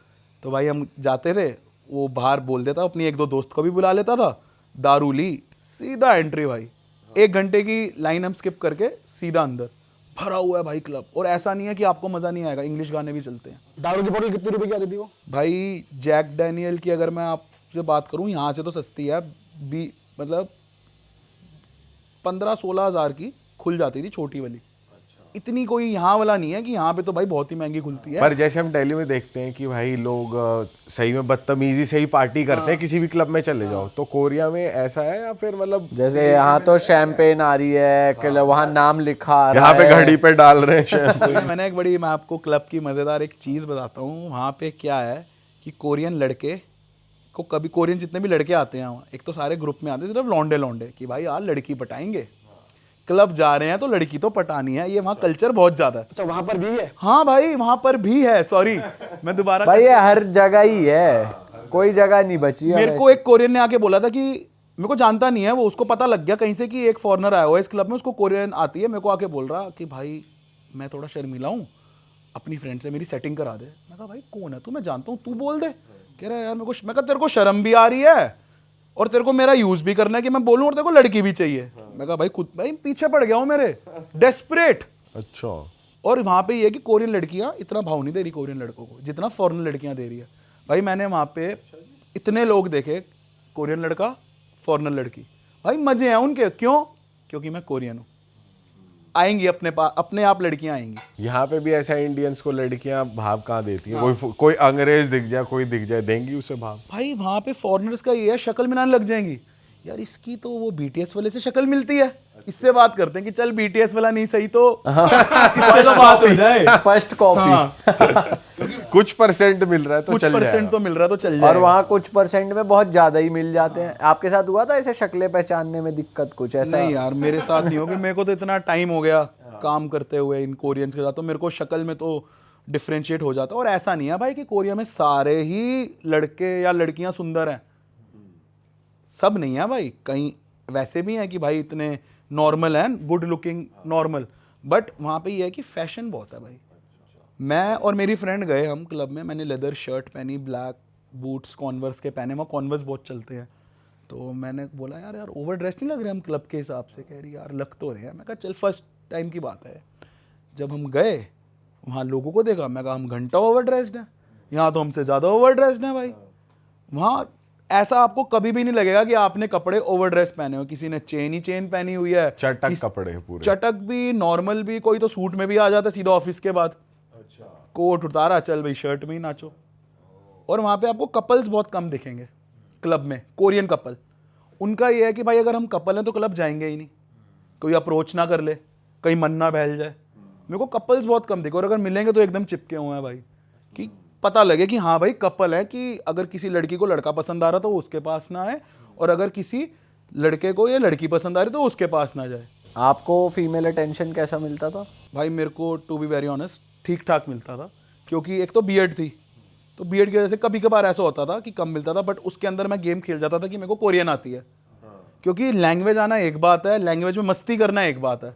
तो भाई हम जाते थे, वो बाहर बोल देता, अपनी एक दो दोस्त को भी बुला लेता था, दारू ली, सीधा एंट्री भाई, 1 घंटे की लाइन हम स्किप करके सीधा अंदर, भरा हुआ है भाई क्लब। और ऐसा नहीं है कि आपको मज़ा नहीं आएगा, इंग्लिश गाने भी चलते हैं। दारू की बोतल कितने रुपए की आती थी वो? भाई जैक डैनियल की अगर मैं आपसे बात करूं, यहाँ से तो सस्ती है, मतलब 15-16 हज़ार की खुल जाती थी छोटी वाली। इतनी कोई यहाँ वाला नहीं है कि यहाँ पे तो भाई बहुत ही महंगी खुलती है। पर जैसे हम दिल्ली में देखते हैं कि भाई लोग सही में बदतमीजी से ही पार्टी करते हैं, किसी भी क्लब में चले जाओ। तो कोरिया में ऐसा है या फिर मतलब जैसे यहाँ तो शैंपेन आ रही है कि वहाँ नाम लिखा आ रहा यहाँ पे है। घड़ी पे डाल रहे हैं? मैंने एक बड़ी, मैं आपको क्लब की मज़ेदार एक चीज़ बताता हूँ। वहाँ पे क्या है कि कोरियन लड़के को, कभी कोरियन जितने भी लड़के आते हैं वहाँ, एक तो सारे ग्रुप में आते हैं सिर्फ लौंडे लौंडे कि भाई यार लड़की पटाएंगे, क्लब जा रहे हैं तो लड़की तो पटानी है। ये वहाँ कल्चर बहुत ज़्यादा है। अच्छा वहाँ पर भी है? हाँ भाई वहाँ पर भी है। सॉरी मैं दोबारा, भाई ये हर जगह ही है, कोई जगह नहीं बची है। मेरे को एक कोरियन ने आके बोला था कि मेरे को जानता नहीं है वो, उसको पता लग गया कहीं से कि एक फॉरेनर आया हुआ है इस क्लब में, उसको कोरियन आती है। मेरे को आके बोल रहा कि भाई मैं थोड़ा शर्मीला हूँ, अपनी फ्रेंड से मेरी सेटिंग करा दे। मैं कहा भाई कौन है तू, मैं जानता हूँ, तू बोल दे। कह रहा है यार मेरे को, मैं कहा तेरे को शर्म भी आ रही है और तेरे को मेरा यूज भी करना है कि मैं बोलूँ, और तेरे को लड़की भी चाहिए। मैं कहा भाई खुद भाई पीछे पड़ गया हूँ मेरे, डेस्परेट। अच्छा। और वहाँ पे ये है कि कोरियन लड़कियाँ इतना भाव नहीं दे रही कोरियन लड़कों को जितना फॉरेन लड़कियाँ दे रही है। भाई मैंने वहाँ पे इतने लोग देखे, कोरियन लड़का फॉरेनर लड़की, भाई मजे हैं उनके। क्यों? क्योंकि मैं कोरियन हूँ। आएंगी अपने पास, अपने आप लड़कियां आएंगी। यहाँ पे भी ऐसा इंडियंस को लड़कियां भाव कहाँ देती हैं? कोई अंग्रेज दिख जाए, कोई दिख जाए, देंगी उसे भाव? भाई वहाँ पे फॉरेनर्स का ये है, शक्ल मिलाने लग जाएंगी। यार इसकी तो वो बीटीएस वाले से शक्ल मिलती है, इससे बात करते हैं कि चल बीटीएस वाला नहीं सही तो इससे तो बात हो जाए। First copy. कुछ परसेंट मिल रहा है तो कुछ चल परसेंट जाएगा। तो मिल रहा है तो चल और जाएगा। वहाँ कुछ परसेंट में बहुत ज्यादा ही मिल जाते हैं। आपके साथ हुआ था ऐसे शक्लें पहचानने में दिक्कत कुछ ऐसा? नहीं यार मेरे साथ नहीं होगी, मेरे को तो इतना टाइम हो गया काम करते हुए इन कोरियंस के साथ, तो मेरे को शक्ल में तो डिफ्रेंशिएट हो जाता है। और ऐसा नहीं है भाई कि कोरिया में सारे ही लड़के या लड़कियां सुंदर हैं, सब नहीं है भाई। कहीं वैसे भी हैं कि भाई इतने नॉर्मल हैं, गुड लुकिंग नॉर्मल, बट वहाँ पे ये है कि फैशन बहुत है भाई। मैं और मेरी फ्रेंड गए हम क्लब में, मैंने लेदर शर्ट पहनी, ब्लैक बूट्स कॉन्वर्स के पहने, वहाँ कॉन्वर्स बहुत चलते हैं। तो मैंने बोला यार यार ओवर ड्रेस नहीं लग रहे हम क्लब के हिसाब से? कह रही यार लग तो रहे हैं। मैं कहा चल फर्स्ट टाइम की बात है। जब हम गए वहाँ लोगों को देखा, मैं कहा हम घंटा ओवर ड्रेस्ड हैं, यहाँ तो हमसे ज़्यादा ओवर ड्रेस्ड हैं भाई। वहाँ ऐसा आपको कभी भी नहीं लगेगा कि आपने कपड़े ओवर ड्रेस पहने हो। किसी ने चेन ही चेन पहनी हुई है, चटक कपड़े पूरे, चटक भी, नॉर्मल भी, कोई तो सूट में भी आ जाता है सीधा ऑफिस के बाद। अच्छा। कोट उतारा, चल भाई शर्ट में ही नाचो। और वहाँ पे आपको कपल्स बहुत कम दिखेंगे क्लब में, कोरियन कपल। उनका ये है कि भाई अगर हम कपल हैं तो क्लब जाएंगे ही नहीं, कोई अप्रोच ना कर ले, कहीं मन ना बहल जाए। मेरे को कपल्स बहुत कम दिखे, और अगर मिलेंगे तो एकदम चिपके हुए हैं भाई, कि पता लगे कि हाँ भाई कपल है, कि अगर किसी लड़की को लड़का पसंद आ रहा तो वो उसके पास ना आए, और अगर किसी लड़के को ये लड़की पसंद आ रही तो उसके पास ना जाए। आपको फीमेल अटेंशन कैसा मिलता था? भाई मेरे को टू बी वेरी ऑनेस्ट ठीक ठाक मिलता था, क्योंकि एक तो बीएड थी, तो बीएड की वजह से कभी कभार ऐसा होता था कि कम मिलता था, बट उसके अंदर मैं गेम खेल जाता था कि मेरे को कोरियन आती है। क्योंकि लैंग्वेज आना एक बात है, लैंग्वेज में मस्ती करना एक बात है।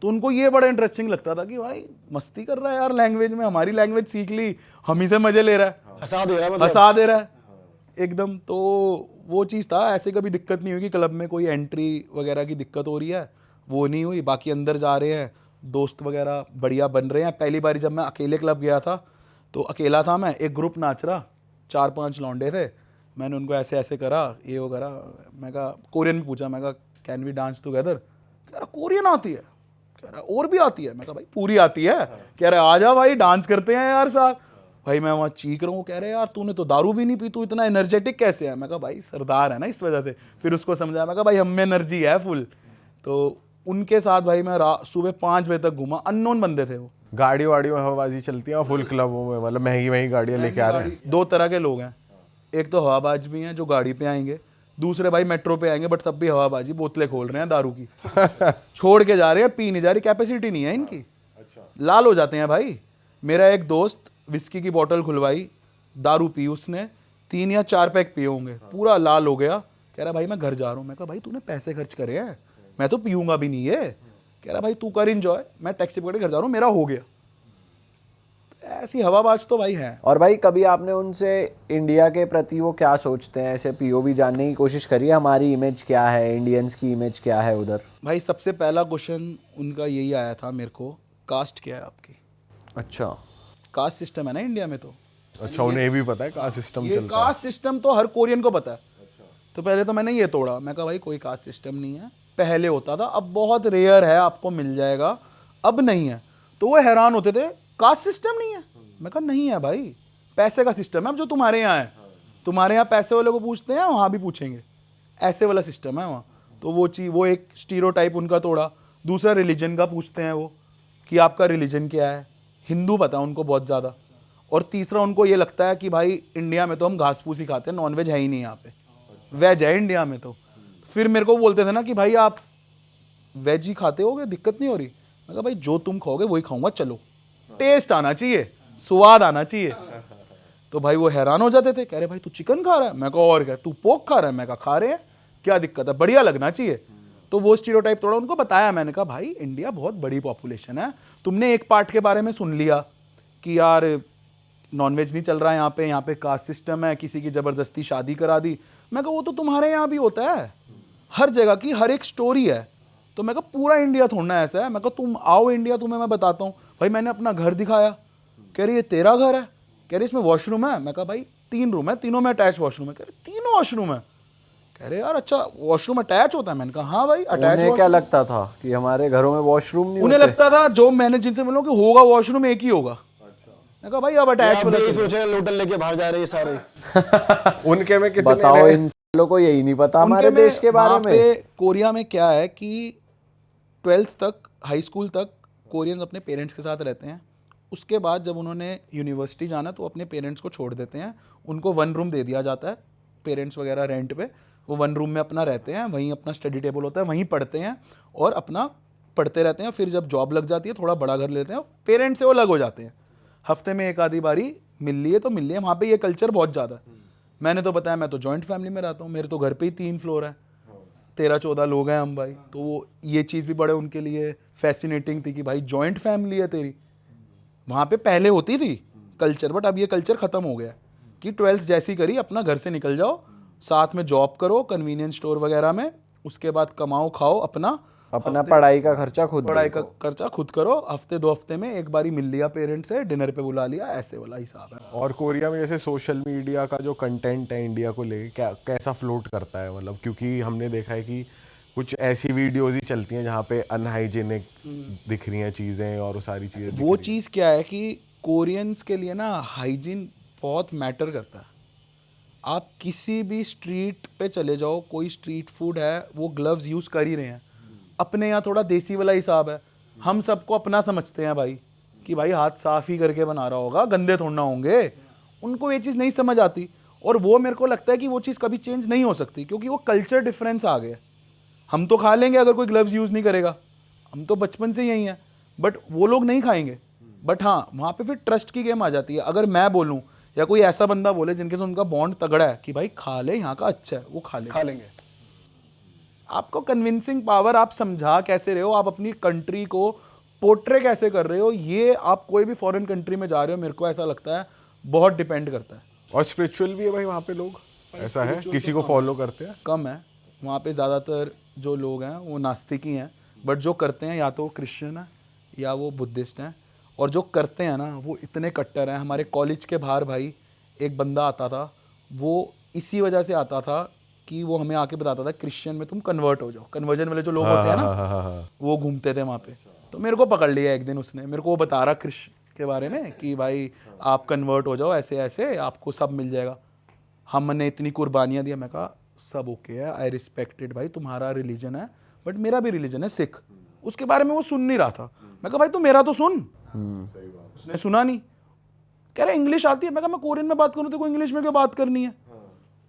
तो उनको ये बड़ा इंटरेस्टिंग लगता था कि भाई मस्ती कर रहा है यार लैंग्वेज में, हमारी लैंग्वेज सीख ली, हम ही से मजे ले रहा है, हंसा दे रहा है, मतलब हंसा दे रहा है एकदम। तो वो चीज़ था, ऐसे कभी दिक्कत नहीं हुई कि क्लब में कोई एंट्री वगैरह की दिक्कत हो रही है, वो नहीं हुई। बाकी अंदर जा रहे हैं, दोस्त वगैरह बढ़िया बन रहे हैं। पहली बार जब मैं अकेले क्लब गया था तो अकेला था मैं, एक ग्रुप नाच रहा, 4-5 लौंडे थे, मैंने उनको ऐसे ऐसे करा, ये वो करा। मैं कहा कोरियन में पूछा, मैं कहा कैन वी डांस टुगेदर? कह रहा कोरियन आती है। कह रहा और भी आती है? मैं कहा भाई पूरी आती है। कह रहा आ जा भाई डांस करते हैं यार साथ। भाई मैं वहाँ चीख रहा हूँ, कह रहे यार तूने तो दारू भी नहीं पी, तू इतना एनर्जेटिक कैसे है? मैं कहा भाई सरदार है ना इस वजह से। फिर उसको समझाया, मैं कहा भाई हम में एनर्जी है फुल। तो उनके साथ भाई मैं सुबह 5 बजे तक घूमा, अननोन बंदे थे वो। गाड़ी वाड़ी में हवाबाजी चलती है फुल क्लबों में, मतलब महंगी महंगी गाड़ियाँ लेके आ रहे हैं? 2 तरह के लोग हैं, एक तो हवाबाज भी हैं जो गाड़ी पे आएंगे, दूसरे भाई मेट्रो पे आएंगे बट तब भी हवाबाजी, बोतलें खोल रहे हैं दारू की छोड़ के जा रहे हैं, पी नहीं जा रही, कैपेसिटी नहीं है इनकी। लाल हो जाते हैं भाई। मेरा एक दोस्त विस्की की बोतल खुलवाई, दारू पी उसने, 3 या 4 पैक पिए होंगे, पूरा लाल हो गया। कह रहा भाई मैं घर जा रहा हूँ। मैं कहा भाई तूने पैसे खर्च करे हैं, मैं तो पीऊंगा भी नहीं ये। कह रहा भाई तू कर इंजॉय, मैं टैक्सी पकड़ के घर जा रहा हूँ, मेरा हो गया। ऐसी हवाबाज तो भाई है। और भाई कभी आपने उनसे इंडिया के प्रति वो क्या सोचते हैं ऐसे पीओवी जानने की कोशिश करी है, हमारी इमेज क्या है, इंडियंस की इमेज क्या है उधर? भाई सबसे पहला क्वेश्चन उनका यही आया था मेरे को, कास्ट क्या है आपकी? अच्छा, कास्ट सिस्टम है ना इंडिया में। तो अच्छा उन्हें ये भी पता है कास्ट सिस्टम ये चलता है? कास्ट सिस्टम तो हर कोरियन को पता है। तो पहले तो मैंने ये तोड़ा, मैं कहा भाई कोई कास्ट सिस्टम नहीं है, पहले होता था, अब बहुत रेयर है, आपको मिल जाएगा, अब नहीं है। तो वो हैरान होते थे, कास्ट सिस्टम नहीं है? मैं कहा नहीं है भाई, पैसे का सिस्टम है। अब जो तुम्हारे यहाँ है, तुम्हारे यहाँ पैसे वाले को पूछते हैं, वहाँ भी पूछेंगे, ऐसे वाला सिस्टम है वहाँ। तो वो चीज़, वो एक स्टीरियोटाइप उनका तोड़ा। दूसरा रिलीजन का पूछते हैं वो, कि आपका रिलीजन क्या है, हिंदू पता है उनको बहुत ज़्यादा। और तीसरा उनको ये लगता है कि भाई इंडिया में तो हम घास फूस ही खाते हैं, नॉनवेज है ही नहीं यहाँ पे, वेज है इंडिया में। तो फिर मेरे को बोलते थे ना कि भाई आप वेज ही खाते होगे, दिक्कत नहीं हो रही? मैं कहा भाई जो तुम खाओगे वही खाऊंगा, चलो, टेस्ट आना चाहिए, स्वाद आना चाहिए। तो भाई वो हैरान हो जाते थे, कह रहे भाई तू चिकन खा रहा है? मैं कहा और क्या, तू पोक खा रहा है? मैं कहा खा रहे हैं, क्या दिक्कत है, बढ़िया लगना चाहिए। तो वो स्टीरियोटाइप थोड़ा उनको बताया मैंने, कहा भाई इंडिया बहुत बड़ी पॉपुलेशन है, तुमने एक पार्ट के बारे में सुन लिया कि यार नॉनवेज नहीं चल रहा है यहाँ पे कास्ट सिस्टम है, किसी की ज़बरदस्ती शादी करा दी। मैं कहा वो तो तुम्हारे यहाँ भी होता है, हर जगह की हर एक स्टोरी है। तो मैं कहा पूरा इंडिया थोड़ा ऐसा है। मैं कहा तुम आओ इंडिया, तुम्हें मैं बताता हूँ। भाई मैंने अपना घर दिखाया, कह रही ये तेरा घर है? कह रही इसमें वॉशरूम है? मैं कहा भाई 3 रूम है, तीनों में अटैच वॉशरूम है। कह रहे 3 वॉशरूम है? कह रहे यार अच्छा वॉशरूम अटैच होता है? मैंने कहा हाँ भाई अटैच। उन्हें क्या लगता था कि हमारे घरों में वॉशरूम नहीं उन्हें होते? लगता था, जो मैंने जिनसे मिला कि होगा वॉशरूम एक ही होगा। मैं कहा भाई अब अटैच आप वाला यही चलो। सोचे लोटल लेके बाहर जा रहे हैं सारे। उनके में कितने बताओ, रहे? इन लोगों को यही नहीं पता हमारे उनके में देश के बारे वहाँ में। पे कोरिया में क्या है कि 12th तक, हाई स्कूल तक कोरियंस अपने पेरेंट्स के साथ रहते हैं। उसके बाद जब उन्होंने यूनिवर्सिटी जाना तो अपने पेरेंट्स को छोड़ देते हैं। उनको 1 रूम दे दिया जाता है, पेरेंट्स वगैरह रेंट पे, वो 1 रूम में अपना रहते हैं, वहीं अपना स्टडी टेबल होता है, वहीं पढ़ते हैं और अपना पढ़ते रहते हैं। फिर जब जॉब लग जाती है थोड़ा बड़ा घर लेते हैं, पेरेंट्स से वो अलग हो जाते हैं। हफ्ते में एक आधी बारी मिल लिए तो मिल लिए। वहाँ पे ये कल्चर बहुत ज़्यादा है। मैंने तो बताया, मैं तो जॉइंट फैमिली में रहता हूँ, मेरे तो घर पे ही 3 फ्लोर है, 13-14 लोग हैं हम भाई। तो वो ये चीज़ भी बड़े उनके लिए फैसिनेटिंग थी कि भाई जॉइंट फैमिली है तेरी। वहाँ पे पहले होती थी कल्चर, बट अब ये कल्चर ख़त्म हो गया कि 12th जैसी करी अपना घर से निकल जाओ, साथ में जॉब करो कन्वीनियंस स्टोर वगैरह में, उसके बाद कमाओ खाओ, अपना पढ़ाई का खर्चा खुद पढ़ाई का देखो। खर्चा खुद करो। हफ्ते 2 हफ्ते में एक बारी मिल लिया पेरेंट्स से, डिनर पे बुला लिया, ऐसे वाला हिसाब है। और कोरिया में जैसे सोशल मीडिया का जो कंटेंट है इंडिया को लेके क्या कैसा फ्लोट करता है, मतलब क्योंकि हमने देखा है कि कुछ ऐसी वीडियोस ही चलती हैं जहाँ पे अनहाइजीनिक दिख रही हैं चीज़ें और वो सारी चीज़ें दिख वो रही हैं। चीज़ क्या है कि कोरियंस के लिए ना हाइजीन बहुत मैटर करता है। आप किसी भी स्ट्रीट पे चले जाओ, कोई स्ट्रीट फूड है, वो ग्लव्स यूज़ कर ही रहे हैं। अपने यहाँ थोड़ा देसी वाला हिसाब है, हम सबको अपना समझते हैं भाई, कि भाई हाथ साफ ही करके बना रहा होगा, गंदे थोड़ा ना होंगे। उनको ये चीज़ नहीं समझ आती, और वो मेरे को लगता है कि वो चीज़ कभी चेंज नहीं हो सकती, क्योंकि वो कल्चर डिफरेंस आ गया। हम तो खा लेंगे अगर कोई ग्लव्स यूज़ नहीं करेगा, हम तो बचपन से यही हैं, बट वो लोग नहीं खाएंगे। बट हाँ, वहाँ पे फिर ट्रस्ट की गेम आ जाती है। अगर मैं बोलूँ या कोई ऐसा बंदा बोले जिनके साथ उनका बॉन्ड तगड़ा है कि भाई खा ले, यहाँ का अच्छा है, वो खा लेंगे। आपको कन्विंसिंग पावर, आप समझा कैसे रहे हो, आप अपनी कंट्री को पोर्ट्रे कैसे कर रहे हो, ये आप कोई भी फॉरेन कंट्री में जा रहे हो, मेरे को ऐसा लगता है बहुत डिपेंड करता है। और स्पिरिचुअल भी है भाई वहाँ पे लोग, ऐसा है किसी को फॉलो करते हैं? कम है वहाँ पे, ज़्यादातर जो लोग हैं वो नास्तिक ही हैं, बट जो करते हैं या तो वो क्रिश्चियन है या वो बुद्धिस्ट हैं। और जो करते हैं ना वो इतने कट्टर हैं। हमारे कॉलेज के बाहर भाई एक बंदा आता था, वो इसी वजह से आता था कि वो हमें आके बताता था क्रिश्चियन में तुम कन्वर्ट हो जाओ। कन्वर्जन वाले जो लोग होते हैं ना, वो घूमते थे वहाँ पे। तो मेरे को पकड़ लिया एक दिन उसने, मेरे को वो बता रहा क्रिश्चियन के बारे में कि भाई आप कन्वर्ट हो जाओ, ऐसे ऐसे आपको सब मिल जाएगा, हमने इतनी कुर्बानियाँ दिया। मैं कहा सब ओके है, आई रिस्पेक्टेड भाई, तुम्हारा रिलीजन है, बट मेरा भी रिलीजन है सिख। उसके बारे में वो सुन नहीं रहा था। मैं कहा भाई तू मेरा तो सुन। उसने सुना नहीं, कह रहा इंग्लिश आती है। मैं कहा मैं कोरियन में बात करूँ तो इंग्लिश में क्यों बात करनी है।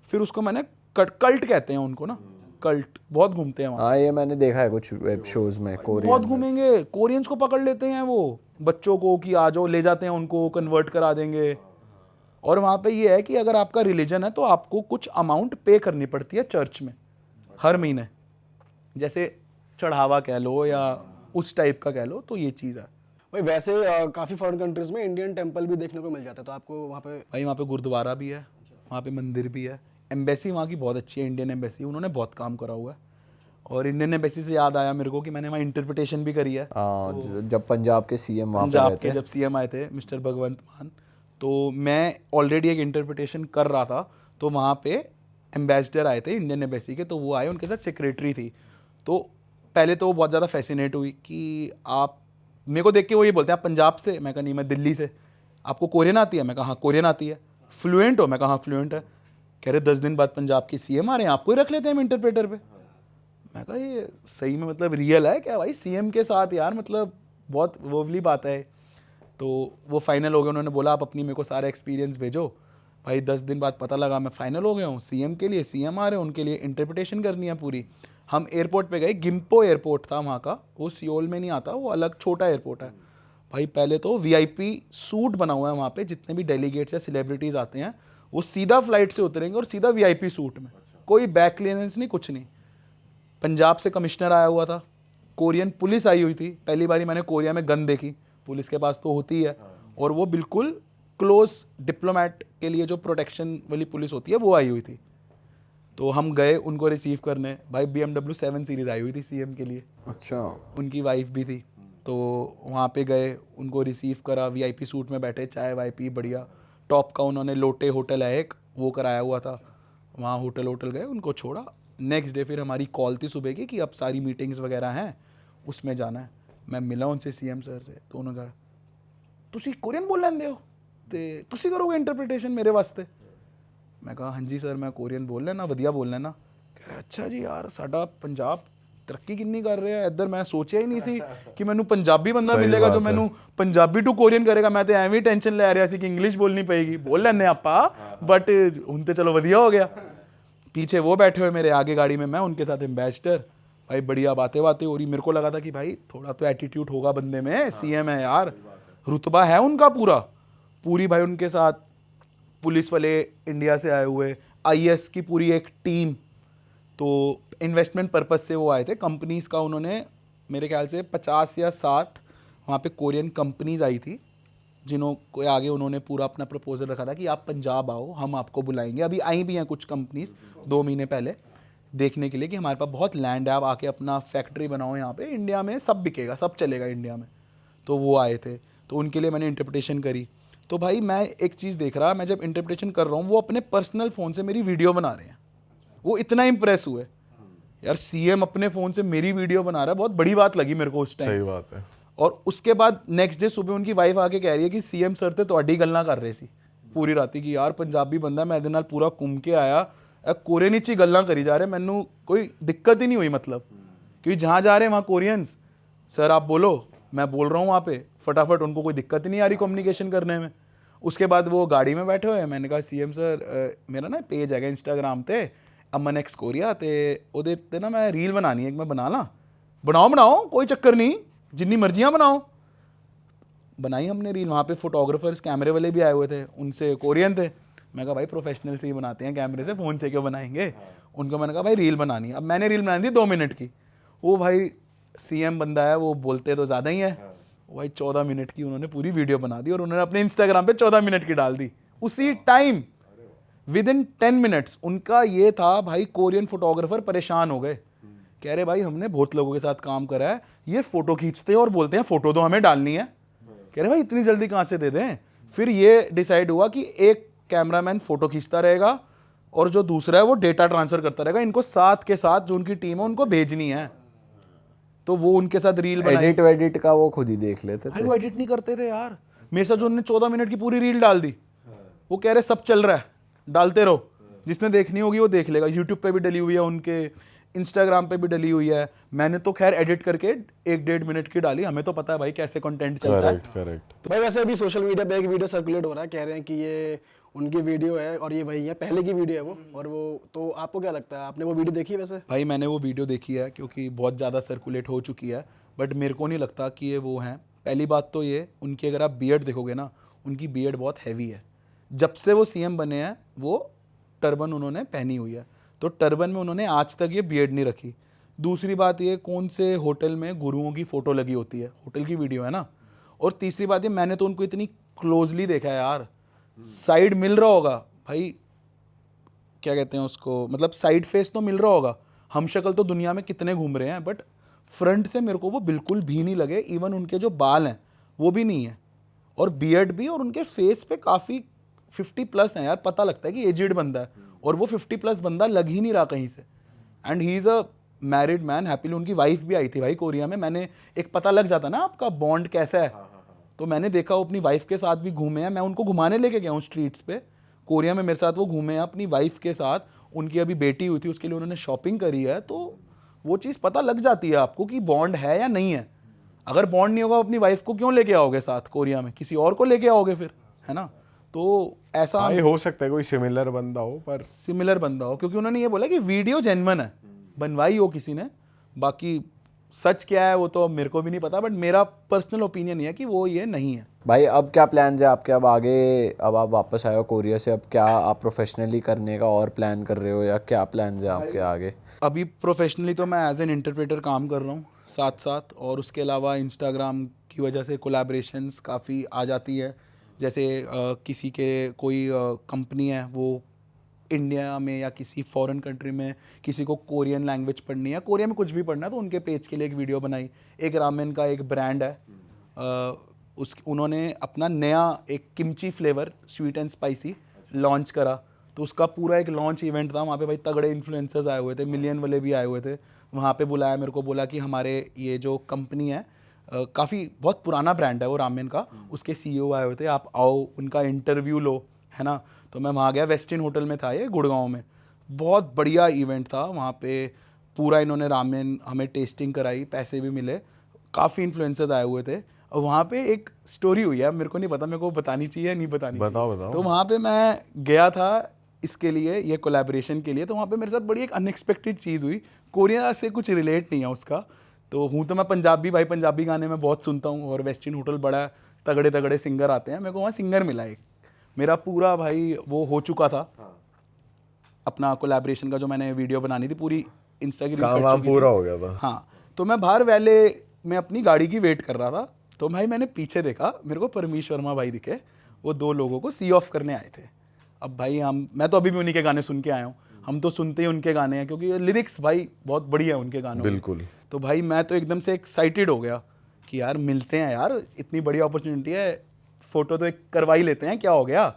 फिर उसको मैंने कल्ट कहते हैं उनको ना, कल्ट बहुत घूमते हैं वहाँ। हाँ, ये मैंने देखा है कुछ वेब शोज में। कोरियन बहुत घूमेंगे, कोरियंस को पकड़ लेते हैं वो बच्चों को कि आ जाओ, ले जाते हैं उनको, कन्वर्ट करा देंगे। और वहाँ पे ये है कि अगर आपका रिलीजन है तो आपको कुछ अमाउंट पे करनी पड़ती है चर्च में हर महीने, जैसे चढ़ावा कह लो या उस टाइप का कह लो। तो ये चीज़ है भाई। वैसे काफ़ी फॉरेन कंट्रीज में इंडियन टेम्पल भी देखने को मिल जाता है, तो आपको वहाँ पे भाई। वहाँ पे गुरुद्वारा भी है, वहाँ पे मंदिर भी है। एम्बेसी वहाँ की बहुत अच्छी है, इंडियन एम्बेसी, उन्होंने बहुत काम करा हुआ है। और इंडियन एम्बेसी से याद आया मेरे को कि मैंने वहाँ इंटरप्रिटेशन भी करी है। जब पंजाब के सीएम वहाँ पे पंजाब रहते के जब सीएम आए थे मिस्टर भगवंत मान, तो मैं ऑलरेडी एक इंटरप्रिटेशन कर रहा था। तो वहाँ पे एम्बेसडर आए थे इंडियन एम्बेसी के, तो वो आए, उनके साथ सेक्रेटरी थी। तो पहले तो वो बहुत ज़्यादा फैसिनेट हुई कि आप मेरे को देख के वो ये बोलते हैं आप पंजाब से, मैं कहा नहीं मैं दिल्ली से। आपको कोरियन आती है, मैं कहा हाँ कोरियन आती है। फ्लुएंट हो, मैं कहा हाँ फ्लुएंट है। कह रहे 10 दिन बाद पंजाब के सीएम आ रहे हैं, आपको ही रख लेते हैं हम इंटरप्रेटर पे। मैं कहा ये सही में मतलब रियल है क्या भाई, सीएम के साथ यार, मतलब बहुत वो वाली बात है। तो वो फाइनल हो गया, उन्होंने बोला आप अपनी मेरे को सारा एक्सपीरियंस भेजो। भाई 10 दिन बाद पता लगा मैं फाइनल हो गया हूँ सीएम के लिए, सीएम आ रहे हैं, उनके लिए इंटरप्रिटेशन करनी है पूरी। हम एयरपोर्ट पे गए, गिम्पो एयरपोर्ट था वहाँ का, वो सियोल में नहीं आता, वो अलग छोटा एयरपोर्ट है। भाई पहले तो वीआईपी सूट बना हुआ है वहाँ पे, जितने भी डेलीगेट्स या सेलिब्रिटीज़ आते हैं वो सीधा फ्लाइट से उतरेंगे और सीधा वीआईपी सूट में, कोई बैक क्लियरेंस नहीं, कुछ नहीं। पंजाब से कमिश्नर आया हुआ था, कोरियन पुलिस आई हुई थी, पहली बारी मैंने कोरिया में गन देखी, पुलिस के पास तो होती है, और वो बिल्कुल क्लोज डिप्लोमेट के लिए जो प्रोटेक्शन वाली पुलिस होती है वो आई हुई थी। तो हम गए उनको रिसीव करने। भाई BMW 7 सीरीज़ आई हुई थी सीएम के लिए, अच्छा, उनकी वाइफ भी थी। तो वहाँ पे गए, उनको रिसीव करा, वीआईपी सूट में बैठे, चाय वाय पी, बढ़िया टॉप का उन्होंने लोटे होटल है एक, वो कराया हुआ था, वहाँ होटल गए, उनको छोड़ा। नेक्स्ट डे फिर हमारी कॉल थी सुबह की कि अब सारी मीटिंग्स वगैरह हैं, उसमें जाना है। मैं मिला उनसे सीएम सर से, तो उन्होंने कहा तुसी कोरियन बोल लेंदे हो ते तुसी करोगे इंटरप्रिटेशन मेरे वास्ते। मैं कहा हाँ जी सर मैं कोरियन बोल लेना, वधिया बोल लेना। कह रहे अच्छा जी यार साਡਾ पंजाब तरक्की किन्नी कर रहा है ਇੱਧਰ, मैं सोचिया ही नहीं सी कि मैनू पंजाबी बंदा मिलेगा जो मैनू पंजाबी टू कोरियन करेगा। मैं तो ਐਵੇਂ टेंशन ले रहा सी कि इंग्लिश बोलनी पड़ेगी, बोल लेने आपा, बट ਹੁਣ तो चलो वधिया हो गया। पीछे वो बैठे हुए मेरे, आगे गाड़ी में मैं, उनके साथ एम्बेसडर। भाई बढ़िया बातें हो रही। मेरे को लगा था कि भाई थोड़ा तो एटीट्यूड होगा बंदे में, सीएम है यार, रुतबा है उनका पूरी भाई उनके साथ पुलिस वाले इंडिया से आए हुए, आईएएस की पूरी एक टीम। तो इन्वेस्टमेंट पर्पस से वो आए थे, कंपनीज़ का उन्होंने मेरे ख्याल से 50 या 60 वहाँ पे कोरियन कंपनीज़ आई थी, जिन्हों को आगे उन्होंने पूरा अपना प्रपोजल रखा था कि आप पंजाब आओ, हम आपको बुलाएंगे। अभी आई भी हैं कुछ कंपनीज़ 2 महीने पहले देखने के लिए कि हमारे पास बहुत लैंड है, आप आके अपना फैक्ट्री बनाओ यहाँ पे, इंडिया में सब बिकेगा, सब चलेगा इंडिया में। तो वो आए थे, तो उनके लिए मैंने इंटरप्रिटेशन करी। तो भाई मैं एक चीज़ देख रहा, मैं जब इंटरप्रिटेशन कर रहा हूँ, वो अपने पर्सनल फ़ोन से मेरी वीडियो बना रहे हैं। वो इतना इंप्रेस हुए यार, सीएम अपने फ़ोन से मेरी वीडियो बना रहा है, बहुत बड़ी बात लगी मेरे को उस टाइम। सही बात है। और उसके बाद नेक्स्ट डे सुबह उनकी वाइफ आके कह रही है कि सीएम सर ते तुहाडी गल्लां कर रहे सी पूरी राती कि यार पंजाबी बंदा, मैं ਇਹਦੇ ਨਾਲ पूरा घूम के आया, कोरियन ही गल्लां करी जा रहे, मैनू कोई दिक्कत ही नहीं हुई। मतलब क्योंकि जहाँ जा रहे हैं वहाँ कोरियंस, सर आप बोलो, मैं बोल रहा हूँ वहाँ पे फटाफट, उनको कोई दिक्कत ही नहीं आ रही कम्युनिकेशन करने में। उसके बाद वो गाड़ी में बैठे हुए हैं, मैंने कहा सीएम सर मेरा ना पेज है इंस्टाग्राम पे अमन एक्स कोरिया, ते ओदे ते ना मैं रील बनानी है, मैं बना ला। बनाओ कोई चक्कर नहीं, जितनी मर्जियाँ बनाओ। बनाई हमने रील, वहाँ पे फोटोग्राफर्स कैमरे वाले भी आए हुए थे, उनसे कोरियन थे। मैं कहा भाई प्रोफेशनल से ही बनाते हैं कैमरे से, फ़ोन से क्यों बनाएंगे। उनको मैंने कहा भाई रील बनानी है। अब मैंने रील बनाई थी 2 मिनट की, वो भाई सीएम बंदा है, वो बोलते तो ज़्यादा ही है, भाई 14 मिनट की उन्होंने पूरी वीडियो बना दी और उन्होंने अपने इंस्टाग्राम पे 14 मिनट की डाल दी उसी टाइम। विदिन 10 मिनट्स उनका ये था, भाई कोरियन फोटोग्राफर परेशान हो गए, कह रहे भाई हमने बहुत लोगों के साथ काम करा है, ये फ़ोटो खींचते हैं और बोलते हैं फ़ोटो तो हमें डालनी है। कह रहे भाई इतनी जल्दी कहाँ से दे दें। फिर ये डिसाइड हुआ कि एक कैमरामैन फ़ोटो खींचता रहेगा और जो दूसरा है वो डेटा ट्रांसफ़र करता रहेगा, इनको साथ के साथ जो उनकी टीम है उनको भेजनी है। तो वो उनके साथ रील बनाई। एडिट का वो खुद ही देख लेते भाई थे। वो एडिट नहीं करते थे यार, मेरे साथ जो उन्होंने 14 मिनट की पूरी रील डाल दी। वो कह रहे सब चल रहा है, डालते रहो, जिसने देखनी होगी वो देख लेगा। यूट्यूब पे भी डली हुई है उनके, इंस्टाग्राम पे भी डली हुई है। मैंने तो खैर एडिट करके 1-1.5 मिनट की डाली, हमें तो पता है भाई कैसे कंटेंट चलता है। करेक्ट। तो भाई वैसे अभी सोशल मीडिया पे एक वीडियो सर्कुलेट हो रहा है, कह रहे हैं कि ये उनकी वीडियो है और ये वही है, पहले की वीडियो है वो। और वो तो आपको क्या लगता है, आपने वो वीडियो देखी है वैसे? भाई मैंने वो वीडियो देखी है क्योंकि बहुत ज़्यादा सर्कुलेट हो चुकी है, बट मेरे को नहीं लगता कि ये वो हैं। पहली बात तो ये, उनकी अगर आप बियर्ड देखोगे ना, उनकी बियर्ड बहुत हैवी है। जब से वो सीएम बने हैं वो टर्बन उन्होंने पहनी हुई है, तो टर्बन में उन्होंने आज तक ये बियर्ड नहीं रखी। दूसरी बात ये, कौन से होटल में गुरुओं की फ़ोटो लगी होती है, होटल की वीडियो है ना। और तीसरी बात ये, मैंने तो उनको इतनी क्लोजली देखा है यार, साइड मिल रहा होगा भाई, क्या कहते हैं उसको, मतलब साइड फेस तो मिल रहा होगा। हम शक्ल तो दुनिया में कितने घूम रहे हैं, बट फ्रंट से मेरे को वो बिल्कुल भी नहीं लगे। इवन उनके जो बाल हैं वो भी नहीं है, और बियर्ड भी, और उनके फेस पे काफ़ी 50+ हैं यार, पता लगता है कि एजिड बंदा है, और वो 50+ बंदा लग ही नहीं रहा कहीं से। And he is a married man happily, उनकी वाइफ भी आई थी भाई कोरिया में। मैंने एक पता लग जाता ना आपका बॉन्ड कैसा है, तो मैंने देखा वो अपनी वाइफ के साथ भी घूमे हैं। मैं उनको घुमाने लेके गया हूँ स्ट्रीट्स पे कोरिया में, मेरे साथ वो घूमे हैं अपनी वाइफ के साथ। उनकी अभी बेटी हुई थी, उसके लिए उन्होंने शॉपिंग करी है। तो वो चीज़ पता लग जाती है आपको कि बॉन्ड है या नहीं है। अगर बॉन्ड नहीं होगा अपनी वाइफ को क्यों लेके आओगे साथ कोरिया में, किसी और को लेके आओगे फिर, है ना। तो ऐसा हाँ, ये हो सकता है कोई सिमिलर बंदा हो, पर सिमिलर बंदा हो, क्योंकि उन्होंने ये बोला कि वीडियो जेन्युइन है, बनवाई हो किसी ने। बाकी सच क्या है वो तो मेरे को भी नहीं पता, बट मेरा पर्सनल ओपिनियन ये है कि वो ये नहीं है। भाई अब क्या प्लान्स है आपके? अब आगे, अब आप वापस आए हो कोरिया से, अब क्या आप प्रोफेशनली करने का और प्लान कर रहे हो, या क्या प्लान्स है आपके आगे? अभी प्रोफेशनली तो मैं एज एन इंटरप्रेटर काम कर रहा हूँ साथ साथ, और उसके अलावा इंस्टाग्राम की वजह से कोलैबोरेशंस काफ़ी आ जाती है। जैसे किसी के कोई कंपनी है, वो इंडिया में या किसी फॉरेन कंट्री में किसी को कोरियन लैंग्वेज पढ़नी है, कोरिया में कुछ भी पढ़ना है, तो उनके पेज के लिए एक वीडियो बनाई। एक रामेन का एक ब्रांड है, उन्होंने अपना नया एक kimchi flavour sweet and spicy launch करा, तो उसका पूरा एक लॉन्च इवेंट था। वहाँ पे भाई तगड़े इन्फ्लुएंसर्स आए हुए थे, मिलियन वाले भी आए हुए थे। वहाँ पे बुलाया मेरे को, बोला कि हमारे ये जो कंपनी है काफ़ी बहुत पुराना ब्रांड है वो रामेन का, उसके CEO आए हुए थे, आप आओ उनका इंटरव्यू लो, है ना। तो मैं वहाँ गया, वेस्टिन होटल में था ये गुड़गांव में। बहुत बढ़िया इवेंट था वहाँ पे, पूरा इन्होंने रामेन हमें टेस्टिंग कराई, पैसे भी मिले, काफ़ी इन्फ्लुएंसर्स आए हुए थे। और वहाँ पे एक स्टोरी हुई है, मेरे को नहीं पता मेरे को बतानी चाहिए या नहीं बतानी बताओ चाहिए। बताओ। तो वहाँ पे मैं गया था इसके लिए, ये कोलैबोरेशन के लिए। तो वहाँ पे मेरे साथ बड़ी एक अनएक्सपेक्टेड चीज़ हुई, कोरिया से कुछ रिलेट नहीं है उसका। तो हूँ तो मैं पंजाबी भाई, पंजाबी गाने मैं बहुत सुनता हूँ, और वेस्टिन होटल बड़ा तगड़े तगड़े सिंगर आते हैं। मेरे को वहाँ सिंगर मिला एक, मेरा पूरा भाई वो हो चुका था अपना कोलैबोरेशन का, जो मैंने वीडियो बनानी थी पूरी इंस्टा की काम पूरा हो गया था। हाँ, तो मैं बाहर वैले में अपनी गाड़ी की वेट कर रहा था। तो भाई मैंने पीछे देखा, मेरे को परमीश वर्मा भाई दिखे, वो 2 लोगों को सी ऑफ करने आए थे। अब भाई मैं तो अभी भी उन्हीं के गाने सुन के आया हूँ, हम तो सुनते ही उनके गाने हैं, क्योंकि लिरिक्स भाई बहुत बढ़िया है उनके गानों में। बिल्कुल। तो भाई मैं तो एकदम से एक्साइटेड हो गया कि यार मिलते हैं यार, इतनी बड़ी अपॉर्चुनिटी है, फ़ोटो तो एक करवा ही लेते हैं, क्या हो गया।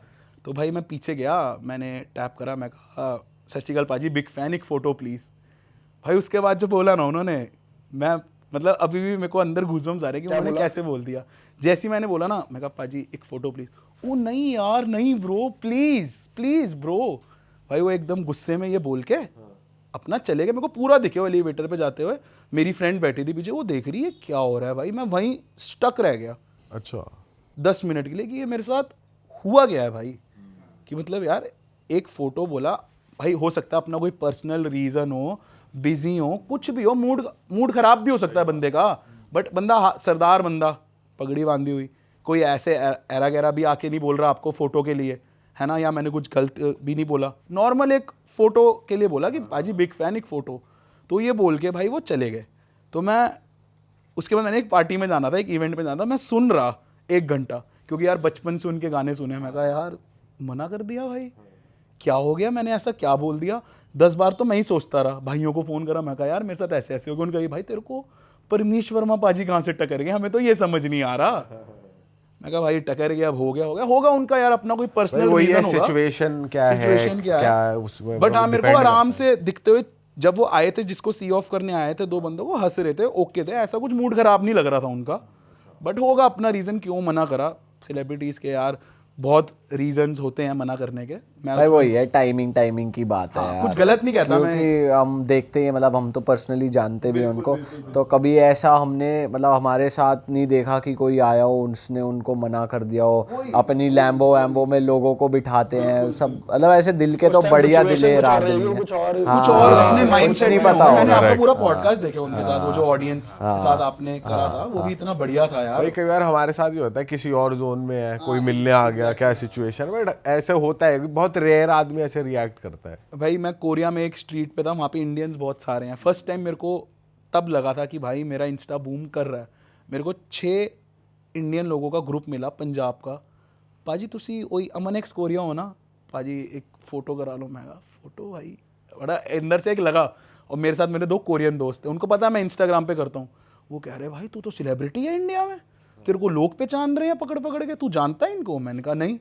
तो भाई मैं पीछे गया, मैंने टैप करा, मैं कहा सत श्री अकाल पाजी, बिग फैन, एक फ़ोटो प्लीज़। भाई उसके बाद जो बोला ना उन्होंने, मैं मतलब अभी भी मेरे को अंदर गूज़बम्स आ रहे हैं कि उन्होंने कैसे बोल दिया। जैसे ही मैंने बोला ना, मैं कहा पाजी एक फ़ोटो प्लीज़, ओ नहीं यार नहीं ब्रो, प्लीज़ प्लीज़ ब्रो। भाई वो एकदम गुस्से में ये बोल के अपना चले गए। मेरे को पूरा दिखे वो एलिवेटर पे जाते हुए, मेरी फ्रेंड बैठी थी पीछे, वो देख रही है क्या हो रहा है भाई। मैं वहीं स्टक रह गया अच्छा 10 मिनट के लिए कि ये मेरे साथ हुआ गया है भाई। कि मतलब यार एक फ़ोटो बोला, भाई हो सकता है अपना कोई पर्सनल रीज़न हो, बिजी हो, कुछ भी हो, मूड ख़राब भी हो सकता है बंदे का, बट बंदा सरदार बंदा, पगड़ी बांधी हुई, कोई ऐसे एरा गैरा भी आके नहीं बोल रहा आपको फ़ोटो के लिए, है ना। या मैंने कुछ गलत भी नहीं बोला, नॉर्मल एक फ़ोटो के लिए बोला कि पाजी बिग फैन, एक फ़ोटो। तो ये बोल के भाई वो चले गए। तो मैं उसके बाद मैंने एक पार्टी में जाना था, एक इवेंट में जाना था, मैं सुन रहा 1 घंटा, क्योंकि यार बचपन से उनके गाने सुने। मैं कहा यार मना कर दिया भाई, क्या हो गया, मैंने ऐसा क्या बोल दिया। 10 बार तो मैं ही सोचता रहा, भाइयों को फ़ोन करा, मैं कहा यार मेरे साथ ऐसे ऐसे हो गया। उनका भाई तेरे को परमीश वर्मा पाजी कहाँ से टकर गए, हमें तो ये समझ नहीं आ रहा। मैं कहा भाई टकर गया, अब हो गया होगा उनका यार अपना कोई पर्सनल रीजन होगा, सिचुएशन क्या है उसमें। बट हाँ मेरे को आराम से दिखते हुए जब वो आए थे, जिसको सी ऑफ करने आए थे 2 बंदों को, हंस रहे थे, ओके थे, ऐसा कुछ मूड खराब नहीं लग रहा था उनका। बट होगा अपना रीज़न क्यों मना करा। सेलिब्रिटीज़ के यार बहुत रीजंस होते हैं मना करने के। मैं भाई वही है, टाइमिंग की बात है यार। कुछ गलत नहीं कहता मैं, क्योंकि हम देखते हैं, मतलब हम तो पर्सनली जानते भी हैं उनको, तो कभी ऐसा हमने मतलब हमारे साथ नहीं देखा कि कोई आया हो, उसने उनको मना कर दिया हो। अपनी लैम्बो वैम्बो में लोगों को बिठाते हैं सब, मतलब ऐसे दिल के तो बढ़िया दिलेर आदमी है। कुछ और कुछ और अपने माइंडसेट नहीं में पता मैंने होगा। आपका पूरा पॉडकास्ट देखे उनके साथ, वो जो ऑडियंस के साथ आपने करा था वो भी इतना बढ़िया था यार। भाई कई बार हमारे साथ भी होता है, किसी और जोन में है, कोई मिलने आ गया, क्या सिचुएशन, बट ऐसे होता है, बहुत रेयर आदमी ऐसे रिएक्ट करता है। भाई मैं कोरिया में एक स्ट्रीट पे था, वहाँ पे इंडियंस बहुत सारे हैं। फर्स्ट टाइम मेरे को तब लगा था कि भाई मेरा इंस्टा बूम कर रहा है। मेरे को 6 इंडियन लोगों का ग्रुप मिला पंजाब का, पाजी तुसी वही अमन एक्स कोरिया हो ना पाजी, एक फ़ोटो करा लो। मैं कहा फ़ोटो भाई, बड़ा अंदर से एक लगा। और मेरे साथ मेरे 2 कोरियन दोस्त थे, उनको पता है मैं इंस्टाग्राम पे करता हूँ। वो कह रहे भाई तू तो सेलिब्रिटी है इंडिया में, तेरे को लोग पहचान रहे हैं पकड़ पकड़ के, तू जानता है इनको। मैंने कहा नहीं।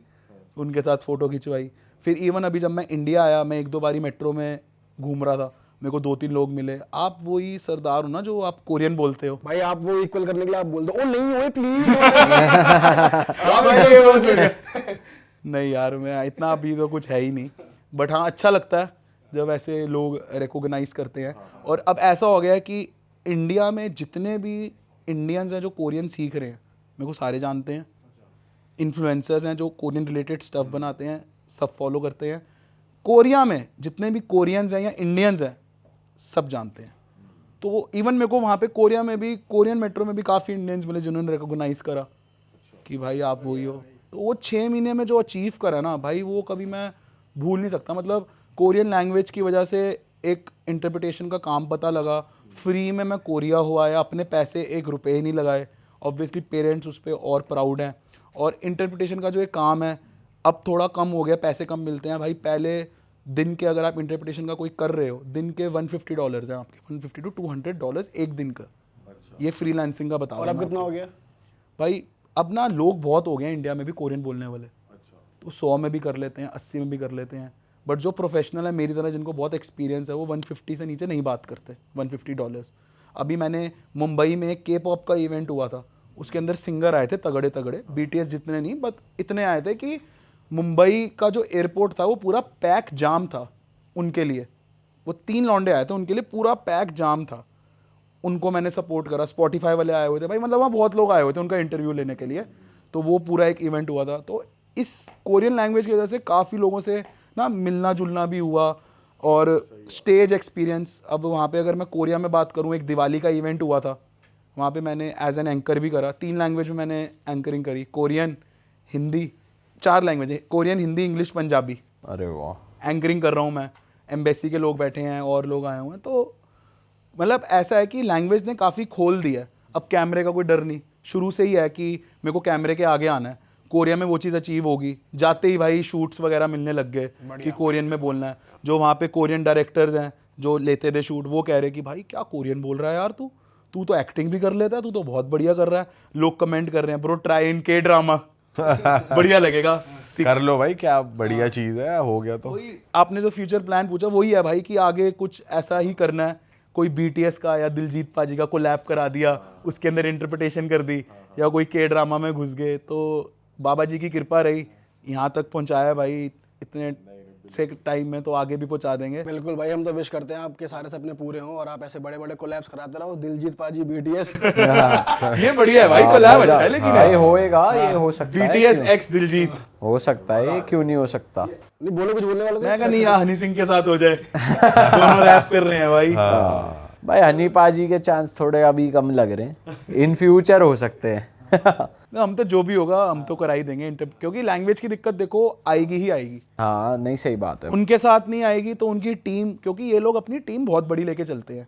उनके साथ फ़ोटो खिंचवाई। फिर इवन अभी जब मैं इंडिया आया, मैं 1-2 बारी मेट्रो में घूम रहा था, मेरे को 2-3 लोग मिले। आप वही सरदार हो ना जो आप कोरियन बोलते हो। भाई आप वो इक्वल करने के लिए आप बोल दो, ओ नहीं ओए प्लीज। नहीं यार, मैं इतना अभी तो कुछ है ही नहीं, बट हाँ अच्छा लगता है जब ऐसे लोग रिकॉग्नाइज करते हैं। और अब ऐसा हो गया है कि इंडिया में जितने भी इंडियंस हैं जो कोरियन सीख रहे हैं, मेरे को सारे जानते हैं। इन्फ्लुएंसर्स हैं जो कोरियन रिलेटेड स्टफ बनाते हैं, सब फॉलो करते हैं। कोरिया में जितने भी कोरियंस हैं या इंडियंस हैं, सब जानते हैं। तो इवन मेरे को वहाँ पे कोरिया में भी, कोरियन मेट्रो में भी काफ़ी इंडियंस मिले जिन्होंने रिकॉग्नाइज करा कि भाई आप वही हो। तो वो 6 महीने में जो अचीव करा ना भाई, वो कभी मैं भूल नहीं सकता। मतलब कोरियन लैंग्वेज की वजह से एक इंटरप्रिटेशन का काम पता लगा, फ्री में मैं कोरिया हुआ है, अपने पैसे 1 रुपये ही नहीं लगाए। ऑब्वियसली पेरेंट्स उस पर और प्राउड हैं। और इंटरप्रिटेशन का जो एक काम है अब थोड़ा कम हो गया, पैसे कम मिलते हैं भाई। पहले दिन के अगर आप इंटरप्रिटेशन का कोई कर रहे हो, दिन के $150 हैं आपके, $150 to $200 एक दिन का। ये फ्रीलांसिंग का बताओ। और अब कितना हो गया भाई? अब ना लोग बहुत हो गए हैं इंडिया में भी कोरियन बोलने वाले। तो 100 में भी कर लेते हैं, 80 में भी कर लेते हैं। बट जो प्रोफेशनल है मेरी तरह, जिनको बहुत एक्सपीरियंस है, वो 150 से नीचे नहीं बात करते। $150। अभी मैंने मुंबई में एक K-pop का इवेंट हुआ था, उसके अंदर सिंगर आए थे तगड़े तगड़े, BTS जितने नहीं बट इतने आए थे कि मुंबई का जो एयरपोर्ट था वो पूरा पैक जाम था उनके लिए। वो 3 लौंडे आए थे, उनके लिए पूरा पैक जाम था। उनको मैंने सपोर्ट करा। स्पॉटिफाई वाले आए हुए थे भाई, मतलब वहाँ बहुत लोग आए हुए थे उनका इंटरव्यू लेने के लिए। तो वो पूरा एक इवेंट हुआ था। तो इस कोरियन लैंग्वेज की वजह से काफ़ी लोगों से ना मिलना जुलना भी हुआ और स्टेज एक्सपीरियंस। अब वहाँ पे अगर मैं कोरिया में बात करूँ, एक दिवाली का इवेंट हुआ था, वहाँ पे मैंने एज एन एंकर भी करा। 3 लैंग्वेज में मैंने एंकरिंग करी, कोरियन, हिंदी, 4 लैंग्वेज है, कोरियन, हिंदी, इंग्लिश, पंजाबी। अरे वाह। एंकरिंग कर रहा हूँ मैं। एम्बेसी के लोग बैठे हैं और लोग आए हुए हैं। तो मतलब ऐसा है कि लैंग्वेज ने काफ़ी खोल दिया है। अब कैमरे का कोई डर नहीं, शुरू से ही है कि मेरे को कैमरे के आगे आना है। कोरिया में वो चीज़ अचीव होगी, जाते ही भाई शूट्स वगैरह मिलने लग गए कि कोरियन में बोलना है। जो वहाँ पे कोरियन डायरेक्टर्स हैं जो लेते थे शूट, वो कह रहे कि भाई क्या कोरियन बोल रहा है यार, तू तो एक्टिंग भी कर लेता है, तू तो बहुत बढ़िया कर रहा है। लोग कमेंट कर रहे हैं, ब्रो ट्राई इन K-ड्रामा, बढ़िया लगेगा। कर लो भाई, क्या बढ़िया चीज़ है, हो गया तो। वही आपने जो फ्यूचर प्लान पूछा वही है भाई कि आगे कुछ ऐसा ही करना है। कोई BTS का या दिलजीत पाजी का कोलैब करा दिया, उसके अंदर इंटरप्रिटेशन कर दी, या कोई K-ड्रामा में घुस गए। तो बाबा जी की कृपा रही, यहाँ तक पहुँचाया भाई। इतने से टाइम में तो आगे भी पहुँचा देंगे। बिल्कुल भाई, हम तो विश करते हैं आपके सारे सपने पूरे हों और आप ऐसे बड़े बड़े कोलैब्स कराते रहो, दिलजीत पाजी, BTS। ये बढ़िया है भाई, कोलैब अच्छा है। लेकिन भाई होएगा, ये हो सकता है, BTS x दिलजीत हो सकता है, ये क्यों नहीं हो सकता। नहीं बोलो, कुछ बोलने वाले थे? मैं कहा नहीं यार, हनी सिंह के साथ हो जाए। दोनों रैप कर रहे हैं भाई। भाई हनी पाजी के चांस थोड़े अभी कम लग रहे हैं, इन फ्यूचर हो सकते हैं। हम तो जो भी होगा हम तो करा ही देंगे क्योंकि लैंग्वेज की दिक्कत देखो आएगी ही आएगी। हाँ नहीं, सही बात है। उनके साथ नहीं आएगी तो उनकी टीम, क्योंकि ये लोग अपनी टीम बहुत बड़ी लेके चलते हैं।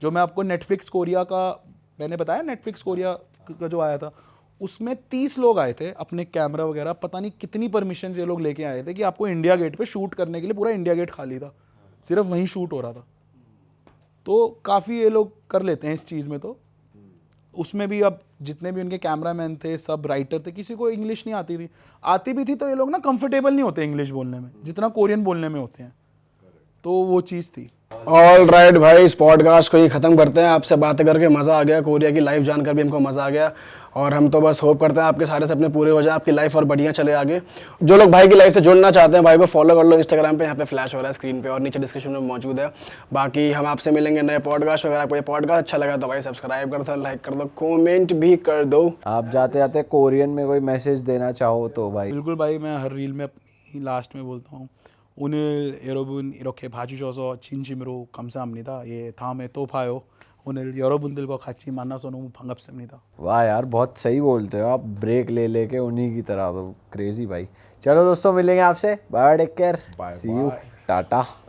जो मैं आपको नेटफ्लिक्स कोरिया का मैंने बताया, नेटफ्लिक्स कोरिया का जो आया था, उसमें 30 लोग आए थे, अपने कैमरा वगैरह पता नहीं कितनी परमिशन ये लोग लेके आए थे कि आपको इंडिया गेट पे शूट करने के लिए। पूरा इंडिया गेट खाली था, सिर्फ वहीं शूट हो रहा था। तो काफ़ी ये लोग कर लेते हैं इस चीज़ में। तो उसमें भी अब जितने भी उनके कैमरामैन थे, सब राइटर थे, किसी को इंग्लिश नहीं आती थी। आती भी थी तो ये लोग ना कंफर्टेबल नहीं होते इंग्लिश बोलने में जितना कोरियन बोलने में होते हैं। तो वो चीज़ थी। ऑल राइट भाई, इस पॉडकास्ट को ही ख़त्म करते हैं। आपसे बातें करके मज़ा आ गया, कोरिया की लाइफ जानकर भी हमको मज़ा आ गया। और हम तो बस होप करते हैं आपके सारे सपने पूरे हो जाए, आपकी लाइफ और बढ़िया चले आगे। जो लोग भाई की लाइफ से जुड़ना चाहते हैं, भाई को फॉलो कर लो इंस्टाग्राम पे, यहाँ पे फ्लैश हो रहा है स्क्रीन पे और नीचे डिस्क्रिप्शन में मौजूद है। बाकी हम आपसे मिलेंगे नए पॉडकास्ट में। अगर आपको ये पॉडकास्ट अच्छा लगा तो भाई सब्सक्राइब कर दो, लाइक कर दो, कॉमेंट भी कर दो। आप जाते जाते कोरियन में कोई मैसेज देना चाहो तो भाई। बिल्कुल भाई, मैं हर रील में अपनी लास्ट में बोलता हूँ, 오늘 여러분 이렇게 봐주셔서 진심으로 감사합니다. 예, 다음에 또 봐요. 오늘 여러분들과 같이 만나서 너무 반갑습니다. वाह यार, बहुत सही बोलते हो आप, ब्रेक ले लेके उन्हीं की तरह। तो क्रेजी भाई। चलो दोस्तों, मिलेंगे आपसे, bye, take care, see you, Tata.